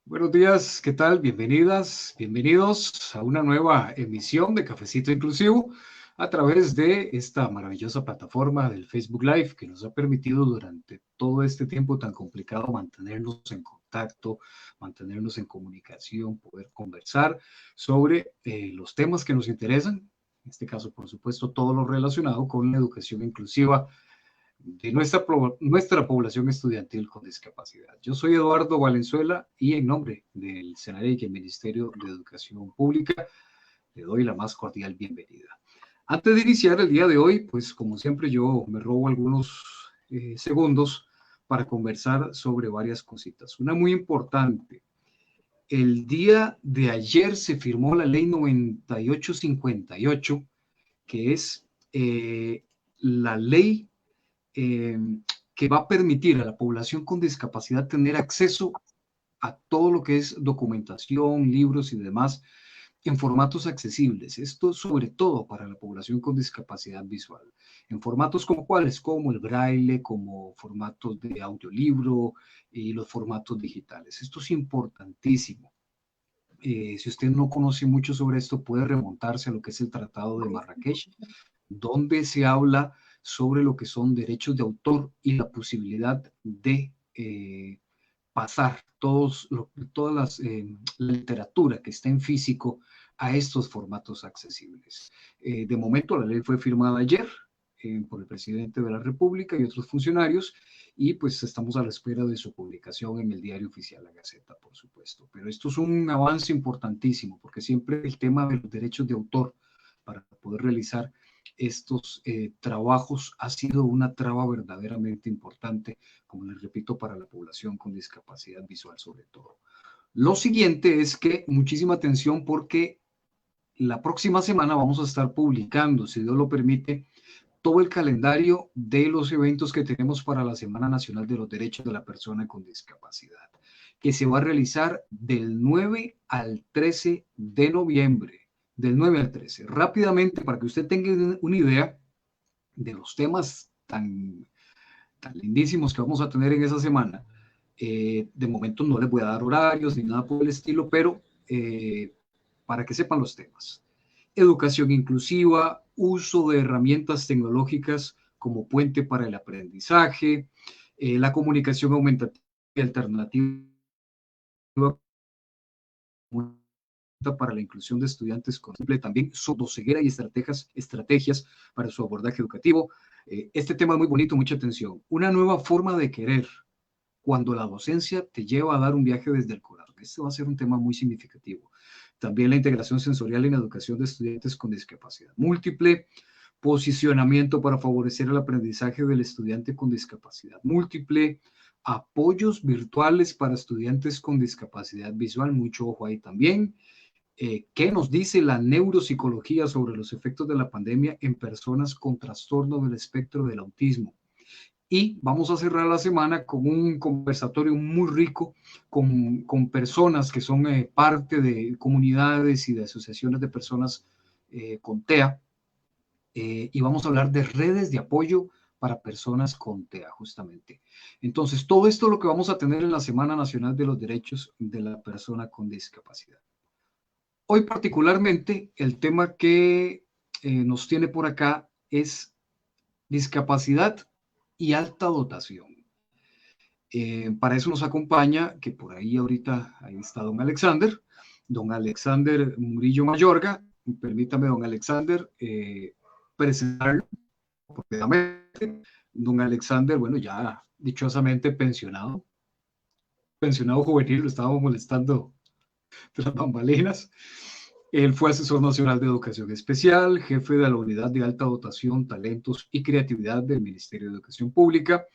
Buenos días, ¿qué tal? Bienvenidas, bienvenidos a una nueva emisión de Cafecito Inclusivo a través de esta maravillosa plataforma del Facebook Live que nos ha permitido durante todo este tiempo tan complicado mantenernos en contacto, mantenernos en comunicación, poder conversar sobre los temas que nos interesan. En este caso, por supuesto, todo lo relacionado con la educación inclusiva de nuestra población estudiantil con discapacidad. Yo soy Eduardo Valenzuela y en nombre del SENAREC y el Ministerio de Educación Pública le doy la más cordial bienvenida. Antes de iniciar el día de hoy, pues como siempre yo me robo algunos segundos para conversar sobre varias cositas. Una muy importante, el día de ayer se firmó la ley 9858, que es la ley eh, que va a permitir a la población con discapacidad tener acceso a todo lo que es documentación, libros y demás en formatos accesibles. Esto sobre todo para la población con discapacidad visual. En formatos como cuáles, como el braille, como formatos de audiolibro y los formatos digitales. Esto es importantísimo. Si usted no conoce mucho sobre esto, puede remontarse a lo que es el Tratado de Marrakech, donde se habla sobre lo que son derechos de autor y la posibilidad de pasar toda la literatura que está en físico a estos formatos accesibles. De momento, la ley fue firmada ayer por el presidente de la República y otros funcionarios, y pues estamos a la espera de su publicación en el Diario Oficial La Gaceta, por supuesto. Pero esto es un avance importantísimo, porque siempre el tema de los derechos de autor para poder realizar estos trabajos ha sido una traba verdaderamente importante, como les repito, para la población con discapacidad visual sobre todo. Lo siguiente es que muchísima atención porque la próxima semana vamos a estar publicando, si Dios lo permite, todo el calendario de los eventos que tenemos para la Semana Nacional de los Derechos de la Persona con Discapacidad, que se va a realizar del 9 al 13 de noviembre, del 9 al 13. Rápidamente, para que usted tenga una idea de los temas tan lindísimos que vamos a tener en esa semana, de momento no les voy a dar horarios ni nada por el estilo, pero para que sepan los temas. Educación inclusiva, uso de herramientas tecnológicas como puente para el aprendizaje, la comunicación aumentativa y alternativa para la inclusión de estudiantes con también sordoceguera y estrategias para su abordaje educativo. Este tema es muy bonito, mucha atención. Una nueva forma de querer cuando la docencia te lleva a dar un viaje desde el corazón. Este va a ser un tema muy significativo. También la integración sensorial en la educación de estudiantes con discapacidad múltiple, posicionamiento para favorecer el aprendizaje del estudiante con discapacidad múltiple, apoyos virtuales para estudiantes con discapacidad visual, mucho ojo ahí también. ¿Qué nos dice la neuropsicología sobre los efectos de la pandemia en personas con trastorno del espectro del autismo? Y vamos a cerrar la semana con un conversatorio muy rico con personas que son parte de comunidades y de asociaciones de personas con TEA, y vamos a hablar de redes de apoyo para personas con TEA, justamente. Entonces, todo esto es lo que vamos a tener en la Semana Nacional de los Derechos de la Persona con Discapacidad. Hoy particularmente el tema que nos tiene por acá es discapacidad y alta dotación. Para eso nos acompaña, que por ahí ahorita ahí está don Alexander Murillo Mayorga. Permítame, don Alexander, presentarlo rápidamente. Don Alexander, bueno, ya dichosamente pensionado juvenil, lo estábamos molestando de las bambalinas. Él fue asesor nacional de educación especial, jefe de la unidad de alta dotación, talentos y creatividad del Ministerio de Educación Pública.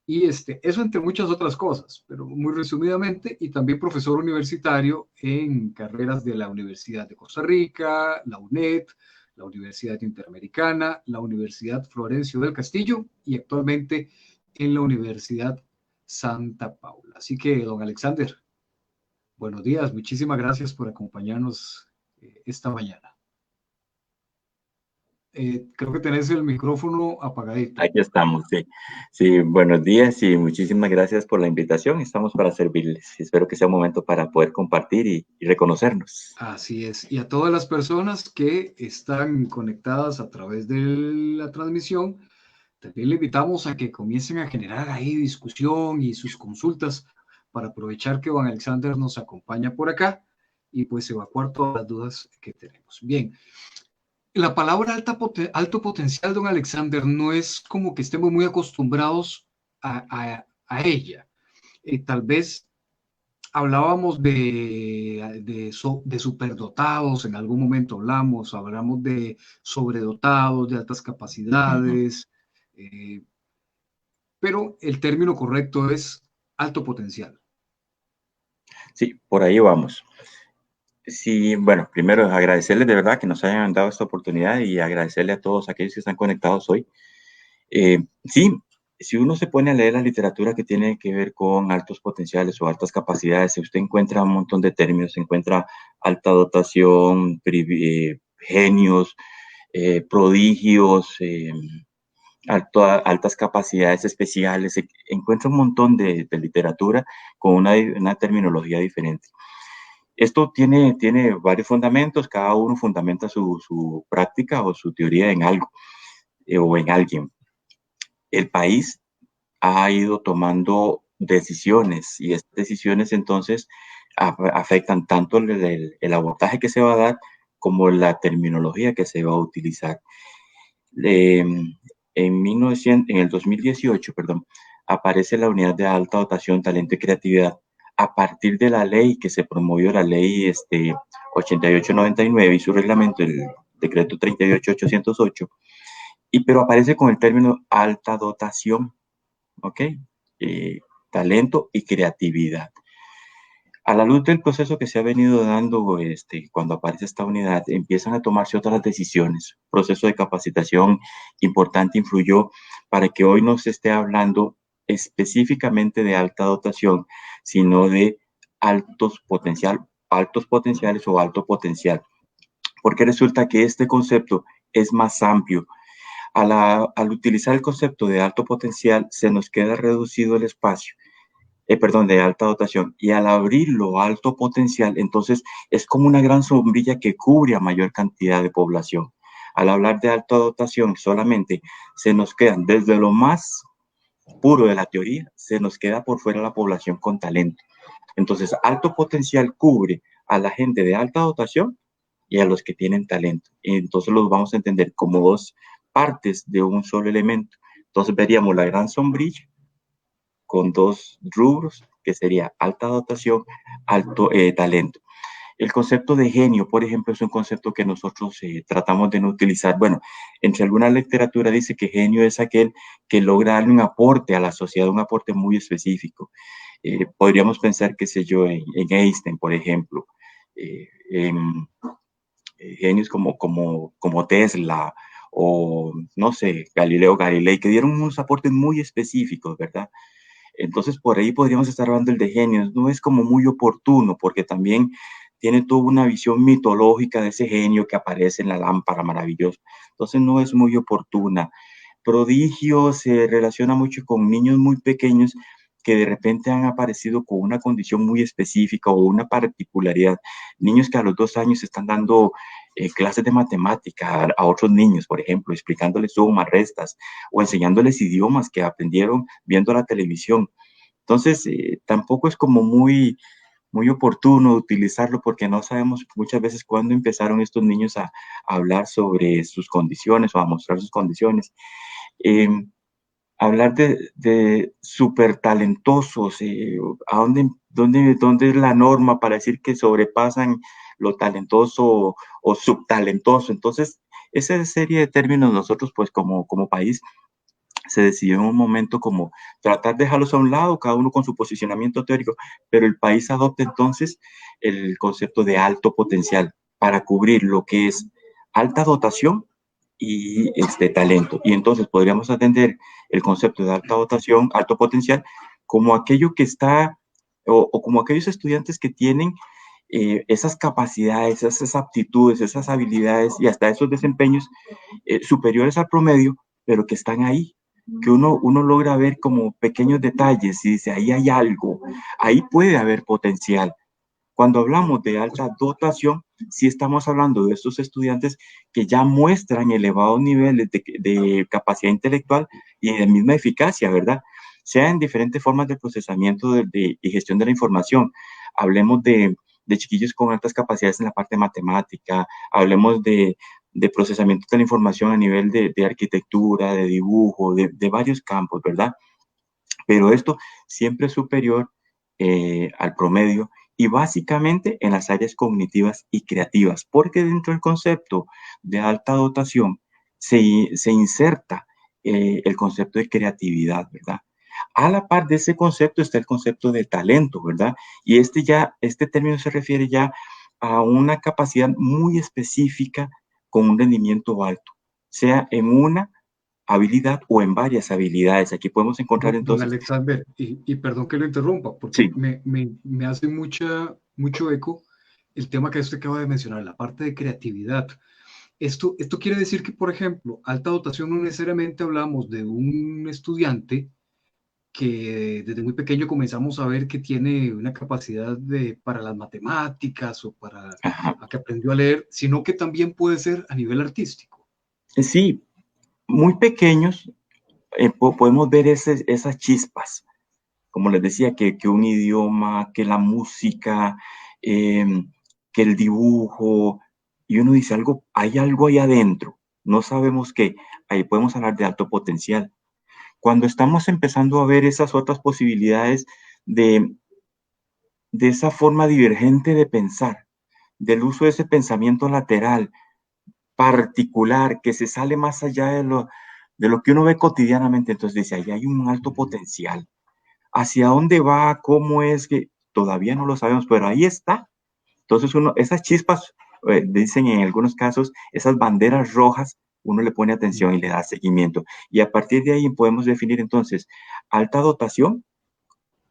Y eso entre muchas otras cosas, pero muy resumidamente, y también profesor universitario en carreras de la Universidad de Costa Rica, la UNED, la Universidad Interamericana, la Universidad Florencio del Castillo y actualmente en la Universidad Santa Paula. Así que, don Alexander, buenos días, muchísimas gracias por acompañarnos esta mañana. Creo que tenés el micrófono apagadito. Aquí estamos, sí. Sí, buenos días y muchísimas gracias por la invitación. Estamos para servirles. Espero que sea un momento para poder compartir y reconocernos. Así es. Y a todas las personas que están conectadas a través de la transmisión, también le invitamos a que comiencen a generar ahí discusión y sus consultas para aprovechar que Juan Alexander nos acompaña por acá y pues evacuar todas las dudas que tenemos. Bien, la palabra alto potencial, don Alexander, no es como que estemos muy acostumbrados a ella. Tal vez hablábamos de superdotados, en algún momento hablamos de sobredotados, de altas Ujú. capacidades, eh, pero el término correcto es alto potencial. Sí, por ahí vamos. Sí, bueno, primero agradecerles de verdad que nos hayan dado esta oportunidad y agradecerle a todos aquellos que están conectados hoy. Sí, si uno se pone a leer la literatura que tiene que ver con altos potenciales o altas capacidades, usted encuentra un montón de términos, se encuentra alta dotación, genios, prodigios, altas capacidades especiales, se encuentra un montón de literatura con una terminología diferente. Esto tiene varios fundamentos, cada uno fundamenta su práctica o su teoría en algo o en alguien. El país ha ido tomando decisiones y estas decisiones entonces afectan tanto el abordaje que se va a dar como la terminología que se va a utilizar. Eh, en el 2018, perdón, aparece la unidad de alta dotación, talento y creatividad a partir de la ley que se promovió, la ley 8899 y su reglamento, el decreto 38808, pero aparece con el término alta dotación, ¿ok? Talento y creatividad. A la luz del proceso que se ha venido dando cuando aparece esta unidad, empiezan a tomarse otras decisiones. Proceso de capacitación importante influyó para que hoy no se esté hablando específicamente de alta dotación, sino de altos potenciales o alto potencial. Porque resulta que este concepto es más amplio. Al utilizar el concepto de alto potencial, se nos queda reducido el espacio, perdón, de alta dotación. Y al abrirlo a alto potencial, entonces es como una gran sombrilla que cubre a mayor cantidad de población. Al hablar de alta dotación, solamente se nos quedan desde lo más puro de la teoría, se nos queda por fuera la población con talento. Entonces, alto potencial cubre a la gente de alta dotación y a los que tienen talento. Y entonces los vamos a entender como dos partes de un solo elemento. Entonces veríamos la gran sombrilla con dos rubros, que sería alta dotación, alto talento. El concepto de genio, por ejemplo, es un concepto que nosotros tratamos de no utilizar. Bueno, entre alguna literatura dice que genio es aquel que logra darle un aporte a la sociedad, un aporte muy específico. Podríamos pensar, qué sé yo, en Einstein, por ejemplo, en genios como Tesla o, no sé, Galileo Galilei, que dieron unos aportes muy específicos, ¿verdad? Entonces, por ahí podríamos estar hablando del de genios. No es como muy oportuno, porque también tiene toda una visión mitológica de ese genio que aparece en la lámpara maravillosa. Entonces, no es muy oportuna. Prodigio se relaciona mucho con niños muy pequeños que de repente han aparecido con una condición muy específica o una particularidad. Niños que a los 2 años están dando clases de matemática a otros niños, por ejemplo, explicándoles sumas, restas o enseñándoles idiomas que aprendieron viendo la televisión. Entonces, tampoco es como muy oportuno utilizarlo porque no sabemos muchas veces cuándo empezaron estos niños a hablar sobre sus condiciones o a mostrar sus condiciones. Eh, Hablar de súper talentosos, ¿a dónde es la norma para decir que sobrepasan lo talentoso o subtalentoso? Entonces, esa serie de términos nosotros, pues como país, se decidió en un momento como tratar de dejarlos a un lado, cada uno con su posicionamiento teórico, pero el país adopta entonces el concepto de alto potencial para cubrir lo que es alta dotación y talento. Y entonces podríamos atender el concepto de alta dotación, alto potencial, como aquello que está, o como aquellos estudiantes que tienen esas capacidades, esas aptitudes, esas habilidades y hasta esos desempeños superiores al promedio, pero que están ahí, que uno logra ver como pequeños detalles y dice, ahí hay algo, ahí puede haber potencial. Cuando hablamos de alta dotación, sí estamos hablando de estos estudiantes que ya muestran elevados niveles de capacidad intelectual y de misma eficacia, ¿verdad? Sea en diferentes formas de procesamiento y gestión de la información. Hablemos de chiquillos con altas capacidades en la parte matemática, hablemos de procesamiento de la información a nivel de arquitectura, de dibujo, de varios campos, ¿verdad? Pero esto siempre es superior al promedio y básicamente en las áreas cognitivas y creativas, porque dentro del concepto de alta dotación se inserta el concepto de creatividad, ¿verdad? A la par de ese concepto está el concepto de talento, ¿verdad? Y este término se refiere ya a una capacidad muy específica con un rendimiento alto, sea en una habilidad o en varias habilidades. Aquí podemos encontrar Don entonces, Alexander, y perdón que lo interrumpa, porque sí, me hace mucho eco el tema que usted acaba de mencionar, la parte de creatividad. Esto quiere decir que, por ejemplo, alta dotación no necesariamente hablamos de un estudiante que desde muy pequeño comenzamos a ver que tiene una capacidad para las matemáticas o para ajá, a que aprendió a leer, sino que también puede ser a nivel artístico. sí, muy pequeños podemos ver esas chispas, como les decía, que un idioma, que la música, eh, que el dibujo, y uno dice algo, hay algo ahí adentro, no sabemos qué, ahí podemos hablar de alto potencial. Cuando estamos empezando a ver esas otras posibilidades de, de esa forma divergente de pensar, del uso de ese pensamiento lateral, particular, que se sale más allá de lo que uno ve cotidianamente, entonces dice, ahí hay un alto potencial. ¿Hacia dónde va? ¿Cómo es que? Todavía no lo sabemos, pero ahí está. Entonces esas chispas, dicen en algunos casos, esas banderas rojas, uno le pone atención y le da seguimiento. Y a partir de ahí podemos definir entonces alta dotación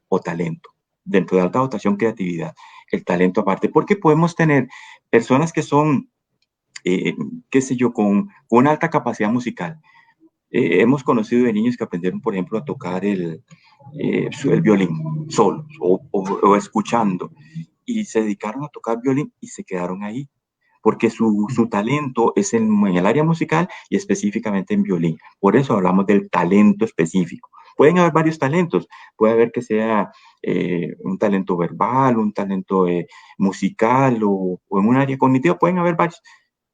o talento. Dentro de alta dotación, creatividad. El talento aparte, porque podemos tener personas que son, eh, qué sé yo, con una alta capacidad musical. Hemos conocido de niños que aprendieron, por ejemplo, a tocar el violín solos o escuchando y se dedicaron a tocar violín y se quedaron ahí porque su talento es en el área musical y específicamente en violín. Por eso hablamos del talento específico. Pueden haber varios talentos, puede haber que sea un talento verbal, un talento musical o en un área cognitiva, pueden haber varios,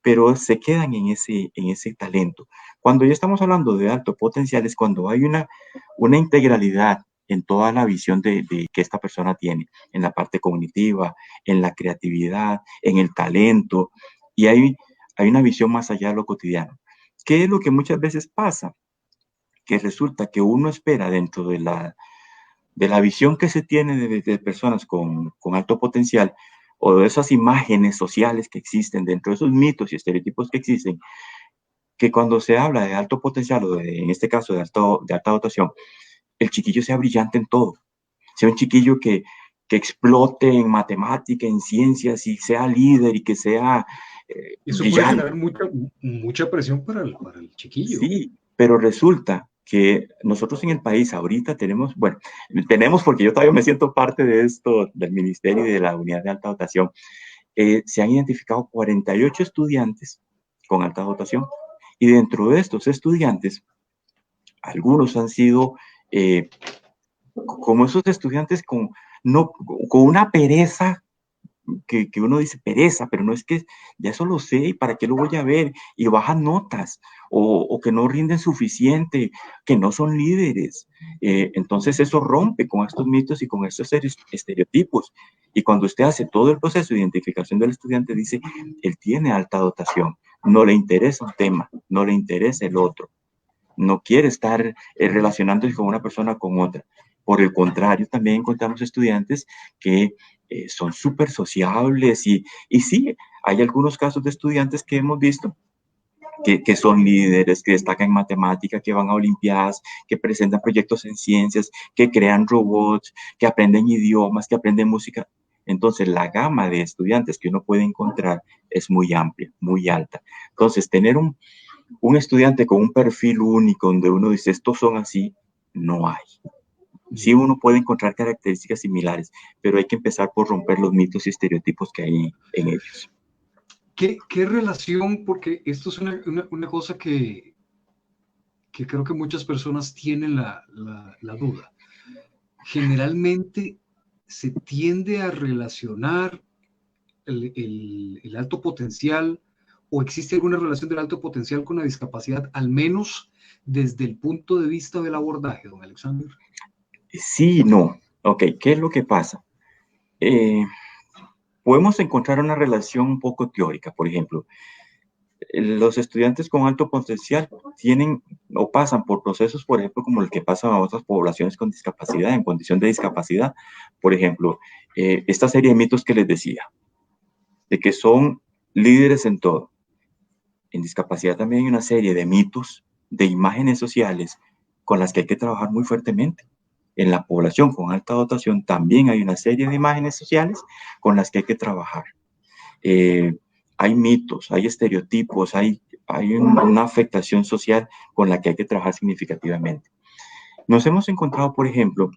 pero se quedan en ese talento. Cuando ya estamos hablando de alto potencial es cuando hay una integralidad en toda la visión de que esta persona tiene, en la parte cognitiva, en la creatividad, en el talento, y hay una visión más allá de lo cotidiano. ¿Qué es lo que muchas veces pasa? Que resulta que uno espera dentro de la visión que se tiene de personas con alto potencial o de esas imágenes sociales que existen dentro de esos mitos y estereotipos que existen, que cuando se habla de alto potencial o en este caso de alta dotación, el chiquillo sea brillante en todo, sea un chiquillo que explote en matemática, en ciencias y sea líder y que sea Eso puede brillante. generar mucha presión para el chiquillo. Sí, pero resulta que nosotros en el país ahorita tenemos porque yo todavía me siento parte de esto, del ministerio y de la unidad de alta dotación, se han identificado 48 estudiantes con alta dotación y dentro de estos estudiantes, algunos han sido eh, como esos estudiantes no, con una pereza que uno dice pereza, pero no es que ya eso lo sé y para qué lo voy a ver y bajan notas o que no rinden suficiente, que no son líderes. Entonces eso rompe con estos mitos y con estos estereotipos. Y cuando usted hace todo el proceso de identificación del estudiante, dice, él tiene alta dotación, no le interesa un tema, no le interesa el otro, no quiere estar relacionándose con una persona con otra. Por el contrario, también encontramos estudiantes que son súper sociables y sí, hay algunos casos de estudiantes que hemos visto que son líderes, que destacan en matemática, que van a olimpiadas, que presentan proyectos en ciencias, que crean robots, que aprenden idiomas, que aprenden música. Entonces, la gama de estudiantes que uno puede encontrar es muy amplia, muy alta. Entonces, tener un estudiante con un perfil único donde uno dice, estos son así, no hay. Sí, uno puede encontrar características similares, pero hay que empezar por romper los mitos y estereotipos que hay en ellos. ¿Qué relación? Porque esto es una cosa que creo que muchas personas tienen la duda. Generalmente se tiende a relacionar el alto potencial, o existe alguna relación del alto potencial con la discapacidad, al menos desde el punto de vista del abordaje, don Alexander. Sí y no. Ok, ¿qué es lo que pasa? Podemos encontrar una relación un poco teórica. Por ejemplo, los estudiantes con alto potencial tienen o pasan por procesos, por ejemplo, como el que pasan a otras poblaciones con discapacidad, en condición de discapacidad. Por ejemplo, esta serie de mitos que les decía, de que son líderes en todo. En discapacidad también hay una serie de mitos, de imágenes sociales con las que hay que trabajar muy fuertemente. En la población con alta dotación también hay una serie de imágenes sociales con las que hay que trabajar. Hay mitos, hay estereotipos, hay una afectación social con la que hay que trabajar significativamente. Nos hemos encontrado, por ejemplo,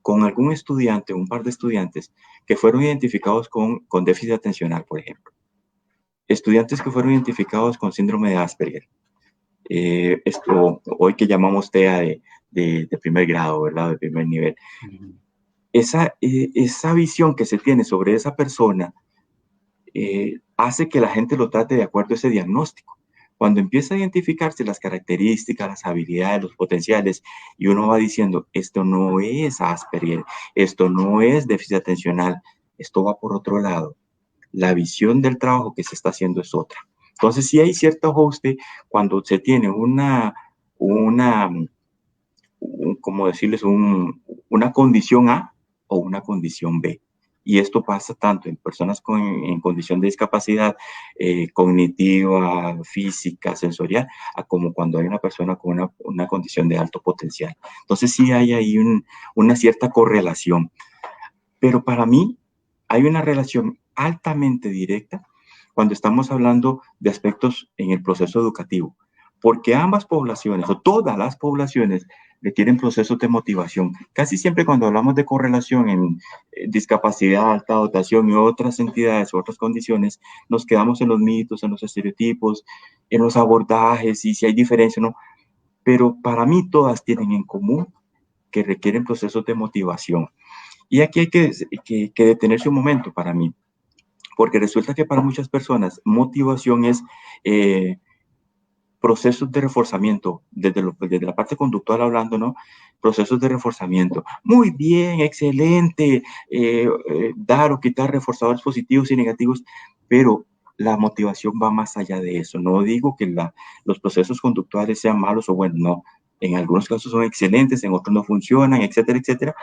con algún estudiante, un par de estudiantes que fueron identificados con déficit atencional, por ejemplo. Estudiantes que fueron identificados con síndrome de Asperger. Esto hoy que llamamos TEA de primer grado, ¿verdad? De primer nivel. Esa visión que se tiene sobre esa persona hace que la gente lo trate de acuerdo a ese diagnóstico. Cuando empieza a identificarse las características, las habilidades, los potenciales, y uno va diciendo, esto no es Asperger, esto no es déficit atencional, esto va por otro lado. La visión del trabajo que se está haciendo es otra. Entonces, sí hay cierto ajuste cuando se tiene como decirles, una condición A o una condición B. Y esto pasa tanto en personas en condición de discapacidad cognitiva, física, sensorial, como cuando hay una persona con una condición de alto potencial. Entonces sí hay ahí una cierta correlación. Pero para mí hay una relación altamente directa cuando estamos hablando de aspectos en el proceso educativo, porque ambas poblaciones o todas las poblaciones requieren procesos de motivación. Casi siempre cuando hablamos de correlación en discapacidad, alta dotación y otras entidades u otras condiciones, nos quedamos en los mitos, en los estereotipos, en los abordajes y si hay diferencia o no. Pero para mí todas tienen en común que requieren procesos de motivación. Y aquí hay que detenerse un momento para mí, porque resulta que para muchas personas motivación es procesos de reforzamiento, desde la parte conductual hablando, ¿no? Procesos de reforzamiento. Muy bien, excelente, dar o quitar reforzadores positivos y negativos, pero la motivación va más allá de eso. No digo que los procesos conductuales sean malos o buenos, no. En algunos casos son excelentes, en otros no funcionan, etcétera, etcétera.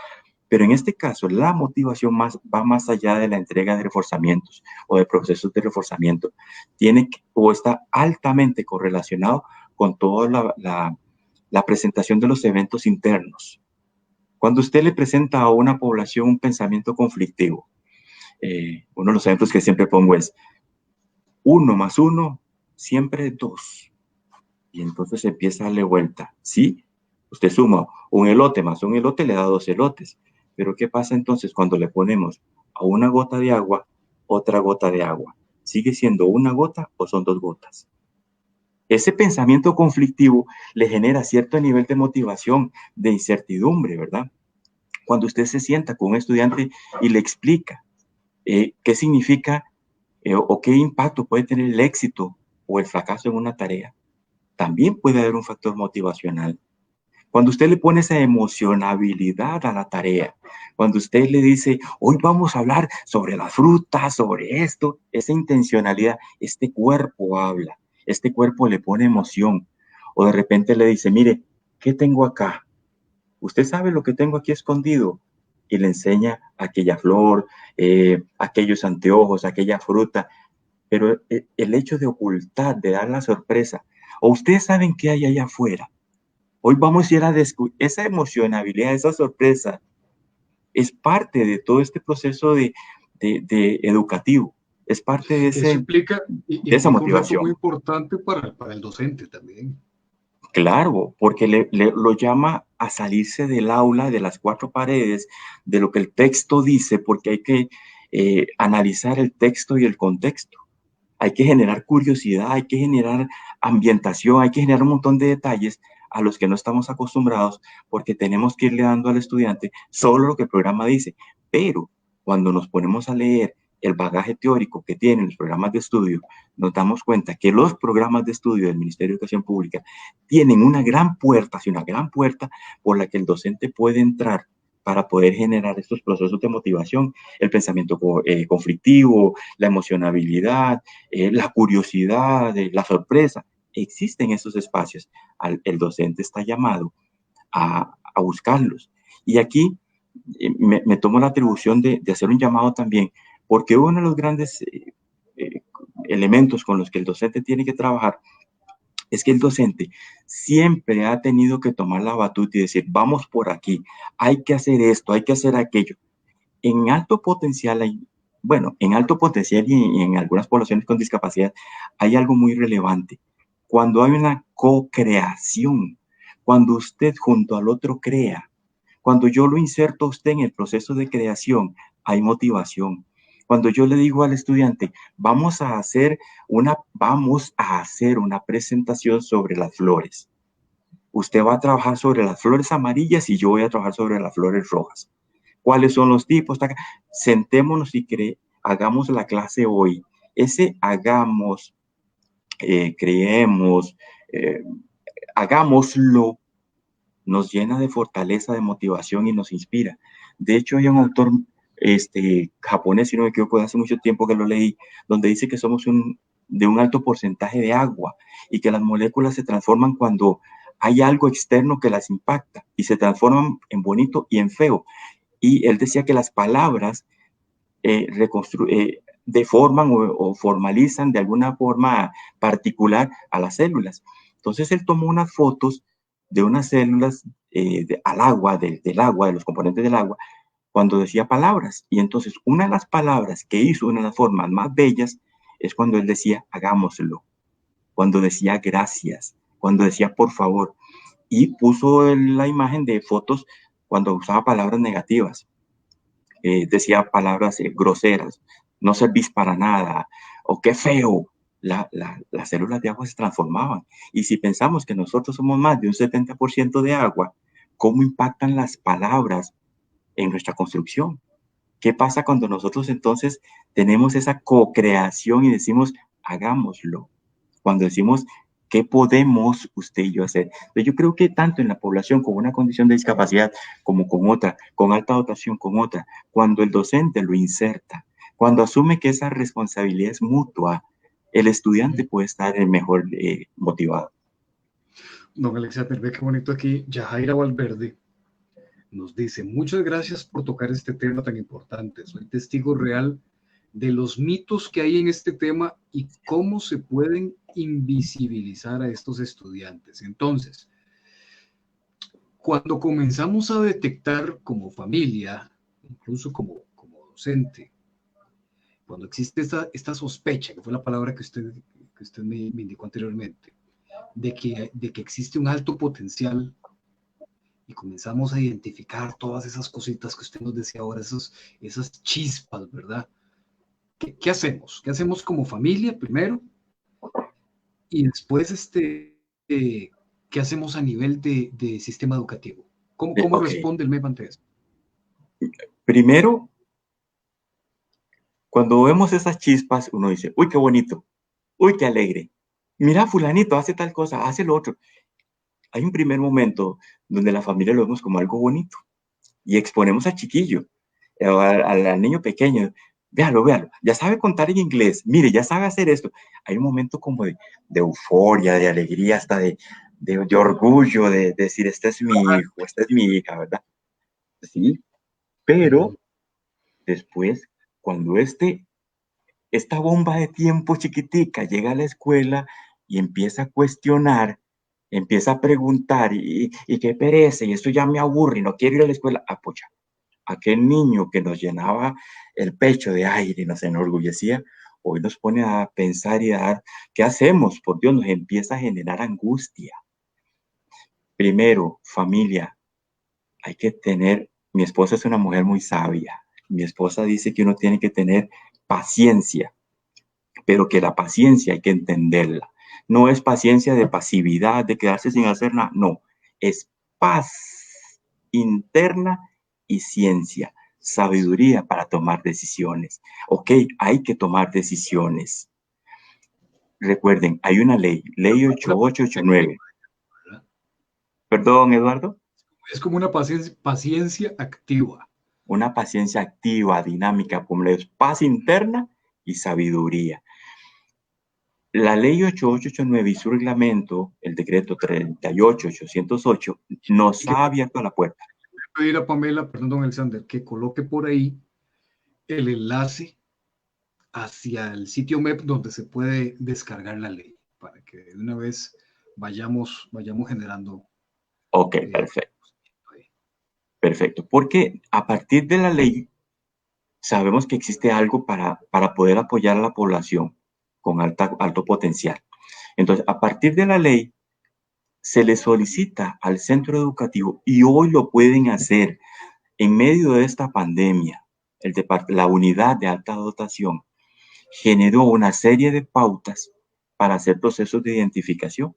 Pero en este caso, la motivación va más allá de la entrega de reforzamientos o de procesos de reforzamiento. O está altamente correlacionado con toda la presentación de los eventos internos. Cuando usted le presenta a una población un pensamiento conflictivo, uno de los ejemplos que siempre pongo es 1 más 1, siempre 2. Y entonces empieza a darle vuelta. ¿Sí? Usted suma un elote más un elote, le da 2 elotes. Pero ¿qué pasa entonces cuando le ponemos a una gota de agua otra gota de agua? ¿Sigue siendo una gota o son 2 gotas? Ese pensamiento conflictivo le genera cierto nivel de motivación, de incertidumbre, ¿verdad? Cuando usted se sienta con un estudiante y le explica qué significa o qué impacto puede tener el éxito o el fracaso en una tarea, también puede haber un factor motivacional. Cuando usted le pone esa emocionabilidad a la tarea, cuando usted le dice, hoy vamos a hablar sobre las frutas, sobre esto, esa intencionalidad, este cuerpo habla, este cuerpo le pone emoción. O de repente le dice, mire, ¿qué tengo acá? ¿Usted sabe lo que tengo aquí escondido? Y le enseña aquella flor, aquellos anteojos, aquella fruta. Pero el hecho de ocultar, de dar la sorpresa, o ustedes saben qué hay allá afuera. Hoy vamos a ir a descubrir esa emocionabilidad, esa sorpresa, es parte de todo este proceso de educativo, es parte Eso de esa implica un reto muy motivación. importante para el docente también. Claro, porque lo llama a salirse del aula, de las cuatro paredes, de lo que el texto dice, porque hay que analizar el texto y el contexto. Hay que generar curiosidad, hay que generar ambientación, hay que generar un montón de detalles a los que no estamos acostumbrados, porque tenemos que irle dando al estudiante solo lo que el programa dice. Pero cuando nos ponemos a leer el bagaje teórico que tienen los programas de estudio, nos damos cuenta que los programas de estudio del Ministerio de Educación Pública tienen una gran puerta, sí, una gran puerta por la que el docente puede entrar para poder generar estos procesos de motivación, el pensamiento conflictivo, la emocionabilidad, la curiosidad, la sorpresa. Existen esos espacios. El docente está llamado a buscarlos. Y aquí me tomo la atribución de hacer un llamado también, porque uno de los grandes eh, elementos con los que el docente tiene que trabajar es que el docente siempre ha tenido que tomar la batuta y decir, vamos por aquí, hay que hacer esto, hay que hacer aquello. En alto potencial hay, bueno, en alto potencial y en algunas poblaciones con discapacidad hay algo muy relevante. Cuando hay una co-creación, cuando usted junto al otro crea, cuando yo lo inserto a usted en el proceso de creación, hay motivación. Cuando yo le digo al estudiante, vamos a hacer una presentación sobre las flores. Usted va a trabajar sobre las flores amarillas y yo voy a trabajar sobre las flores rojas. ¿Cuáles son los tipos? Sentémonos y hagamos la clase hoy. Ese hagamos, creemos, eh, hagámoslo, nos llena de fortaleza, de motivación y nos inspira. De hecho, hay un autor japonés, si no me equivoco, hace mucho tiempo que lo leí, donde dice que somos de un alto porcentaje de agua y que las moléculas se transforman cuando hay algo externo que las impacta y se transforman en bonito y en feo. Y él decía que las palabras deforman o formalizan de alguna forma particular a las células. Entonces él tomó unas fotos de unas células al agua, del agua, de los componentes del agua, cuando decía palabras. Y entonces una de las palabras que hizo, una de las formas más bellas, es cuando él decía hagámoslo, cuando decía gracias, cuando decía por favor. Y puso la imagen de fotos cuando usaba palabras negativas. Decía palabras groseras, no servís para nada, o qué feo. Las células de agua se transformaban. Y si pensamos que nosotros somos más de un 70% de agua, ¿cómo impactan las palabras en nuestra construcción? ¿Qué pasa cuando nosotros entonces tenemos esa co-creación y decimos, hagámoslo? Cuando decimos, ¿qué podemos usted y yo hacer? Entonces, yo creo que tanto en la población con una condición de discapacidad como con otra, con alta dotación con otra, cuando el docente lo inserta, cuando asume que esa responsabilidad es mutua, el estudiante puede estar mejor motivado. Don Alexander, ve qué bonito aquí. Yajaira Valverde nos dice, muchas gracias por tocar este tema tan importante. Soy testigo real de los mitos que hay en este tema y cómo se pueden invisibilizar a estos estudiantes. Entonces, cuando comenzamos a detectar como familia, incluso como docente, cuando existe esta sospecha, que fue la palabra que usted me indicó anteriormente, de que existe un alto potencial y comenzamos a identificar todas esas cositas que usted nos decía ahora, esas chispas, ¿verdad? ¿Qué hacemos? ¿Qué hacemos como familia primero? Y después, ¿qué hacemos a nivel de sistema educativo? ¿Cómo Ok, responde el MEP ante eso? primero, cuando vemos esas chispas, uno dice, uy, qué bonito, uy, qué alegre. Mira, fulanito hace tal cosa, hace lo otro. Hay un primer momento donde la familia lo vemos como algo bonito y exponemos al chiquillo, al niño pequeño, véalo, véalo, ya sabe contar en inglés, mire, ya sabe hacer esto. Hay un momento como de euforia, de alegría, hasta de orgullo, de decir, este es mi hijo, esta es mi hija, ¿verdad? Sí, pero después, cuando esta bomba de tiempo chiquitica llega a la escuela y empieza a cuestionar, empieza a preguntar, y qué pereza, y esto ya me aburre, y no quiero ir a la escuela, apoya. aquel niño que nos llenaba el pecho de aire y nos enorgullecía, hoy nos pone a pensar y a dar, ¿qué hacemos? Por Dios, nos empieza a generar angustia. Primero, familia, hay que tener, mi esposa es una mujer muy sabia, mi esposa dice que uno tiene que tener paciencia, pero que la paciencia hay que entenderla. No es paciencia de pasividad, de quedarse sin hacer nada, no, es paz interna y ciencia, sabiduría para tomar decisiones. Ok, hay que tomar decisiones. Recuerden, hay una ley, ley Una paciencia activa, 8889. ¿verdad? Perdón, Eduardo. Es como una paciencia activa. Una paciencia activa, dinámica, como es paz interna y sabiduría. La ley 8889 y su reglamento, el decreto 38808, nos Que ha abierto la puerta. pedir a Pamela, perdón, don Alexander, que coloque por ahí el enlace hacia el sitio web donde se puede descargar la ley, para que de una vez vayamos generando. Ok, eh, perfecto, perfecto. Porque a partir de la ley sabemos que existe algo para poder apoyar a la población con alto potencial. Entonces, a partir de la ley, se le solicita al centro educativo, y hoy lo pueden hacer en medio de esta pandemia, la unidad de alta dotación generó una serie de pautas para hacer procesos de identificación.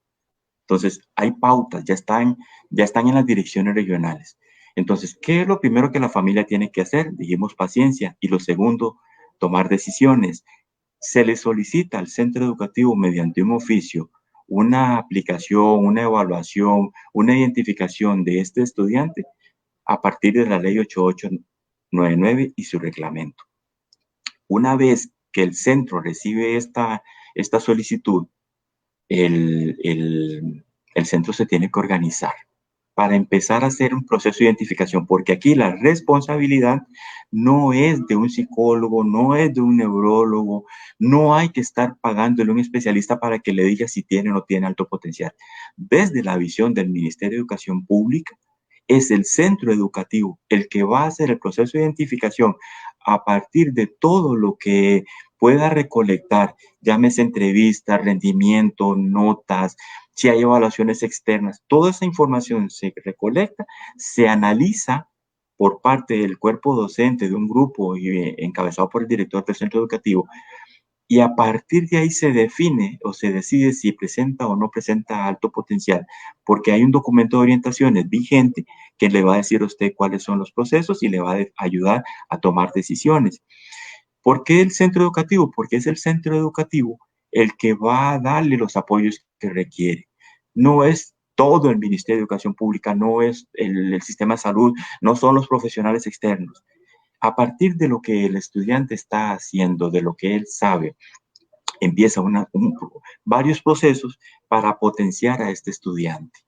Entonces, hay pautas, ya están en las direcciones regionales. Entonces, ¿qué es lo primero que la familia tiene que hacer? Dijimos paciencia. Y lo segundo, tomar decisiones. Se le solicita al centro educativo mediante un oficio una aplicación, una evaluación, una identificación de este estudiante a partir de la ley 8899 y su reglamento. Una vez que el centro recibe esta solicitud, el centro se tiene que organizar para empezar a hacer un proceso de identificación, porque aquí la responsabilidad no es de un psicólogo, no es de un neurólogo, no hay que estar pagándole a un especialista para que le diga si tiene o no tiene alto potencial. Desde la visión del Ministerio de Educación Pública, es el centro educativo el que va a hacer el proceso de identificación a partir de todo lo que pueda recolectar, llámese entrevistas, rendimiento, notas, si hay evaluaciones externas, toda esa información se recolecta, se analiza por parte del cuerpo docente de un grupo encabezado por el director del centro educativo, y a partir de ahí se define o se decide si presenta o no presenta alto potencial, porque hay un documento de orientaciones vigente que le va a decir a usted cuáles son los procesos y le va a ayudar a tomar decisiones. ¿Por qué el centro educativo? Porque es el centro educativo el que va a darle los apoyos que requiere. No es todo el Ministerio de Educación Pública, no es el sistema de salud, no son los profesionales externos. A partir de lo que el estudiante está haciendo, de lo que él sabe, empieza varios procesos para potenciar a este estudiante.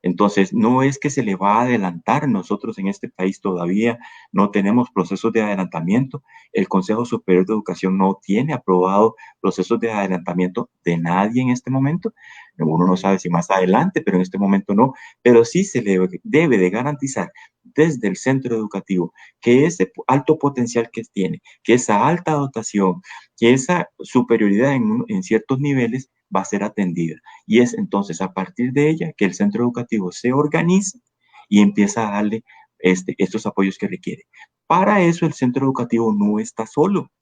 Entonces, no es que se le va a adelantar. Nosotros en este país todavía no tenemos procesos de adelantamiento. El Consejo Superior de Educación no tiene aprobado procesos de adelantamiento de nadie en este momento. Uno no sabe si más adelante, pero en este momento no. Pero sí se le debe de garantizar desde el centro educativo que ese alto potencial que tiene, que esa alta dotación, que esa superioridad en ciertos niveles va a ser atendida. Y es entonces a partir de ella que el centro educativo se organiza y empieza a darle estos apoyos que requiere. Para eso el centro educativo no está solo.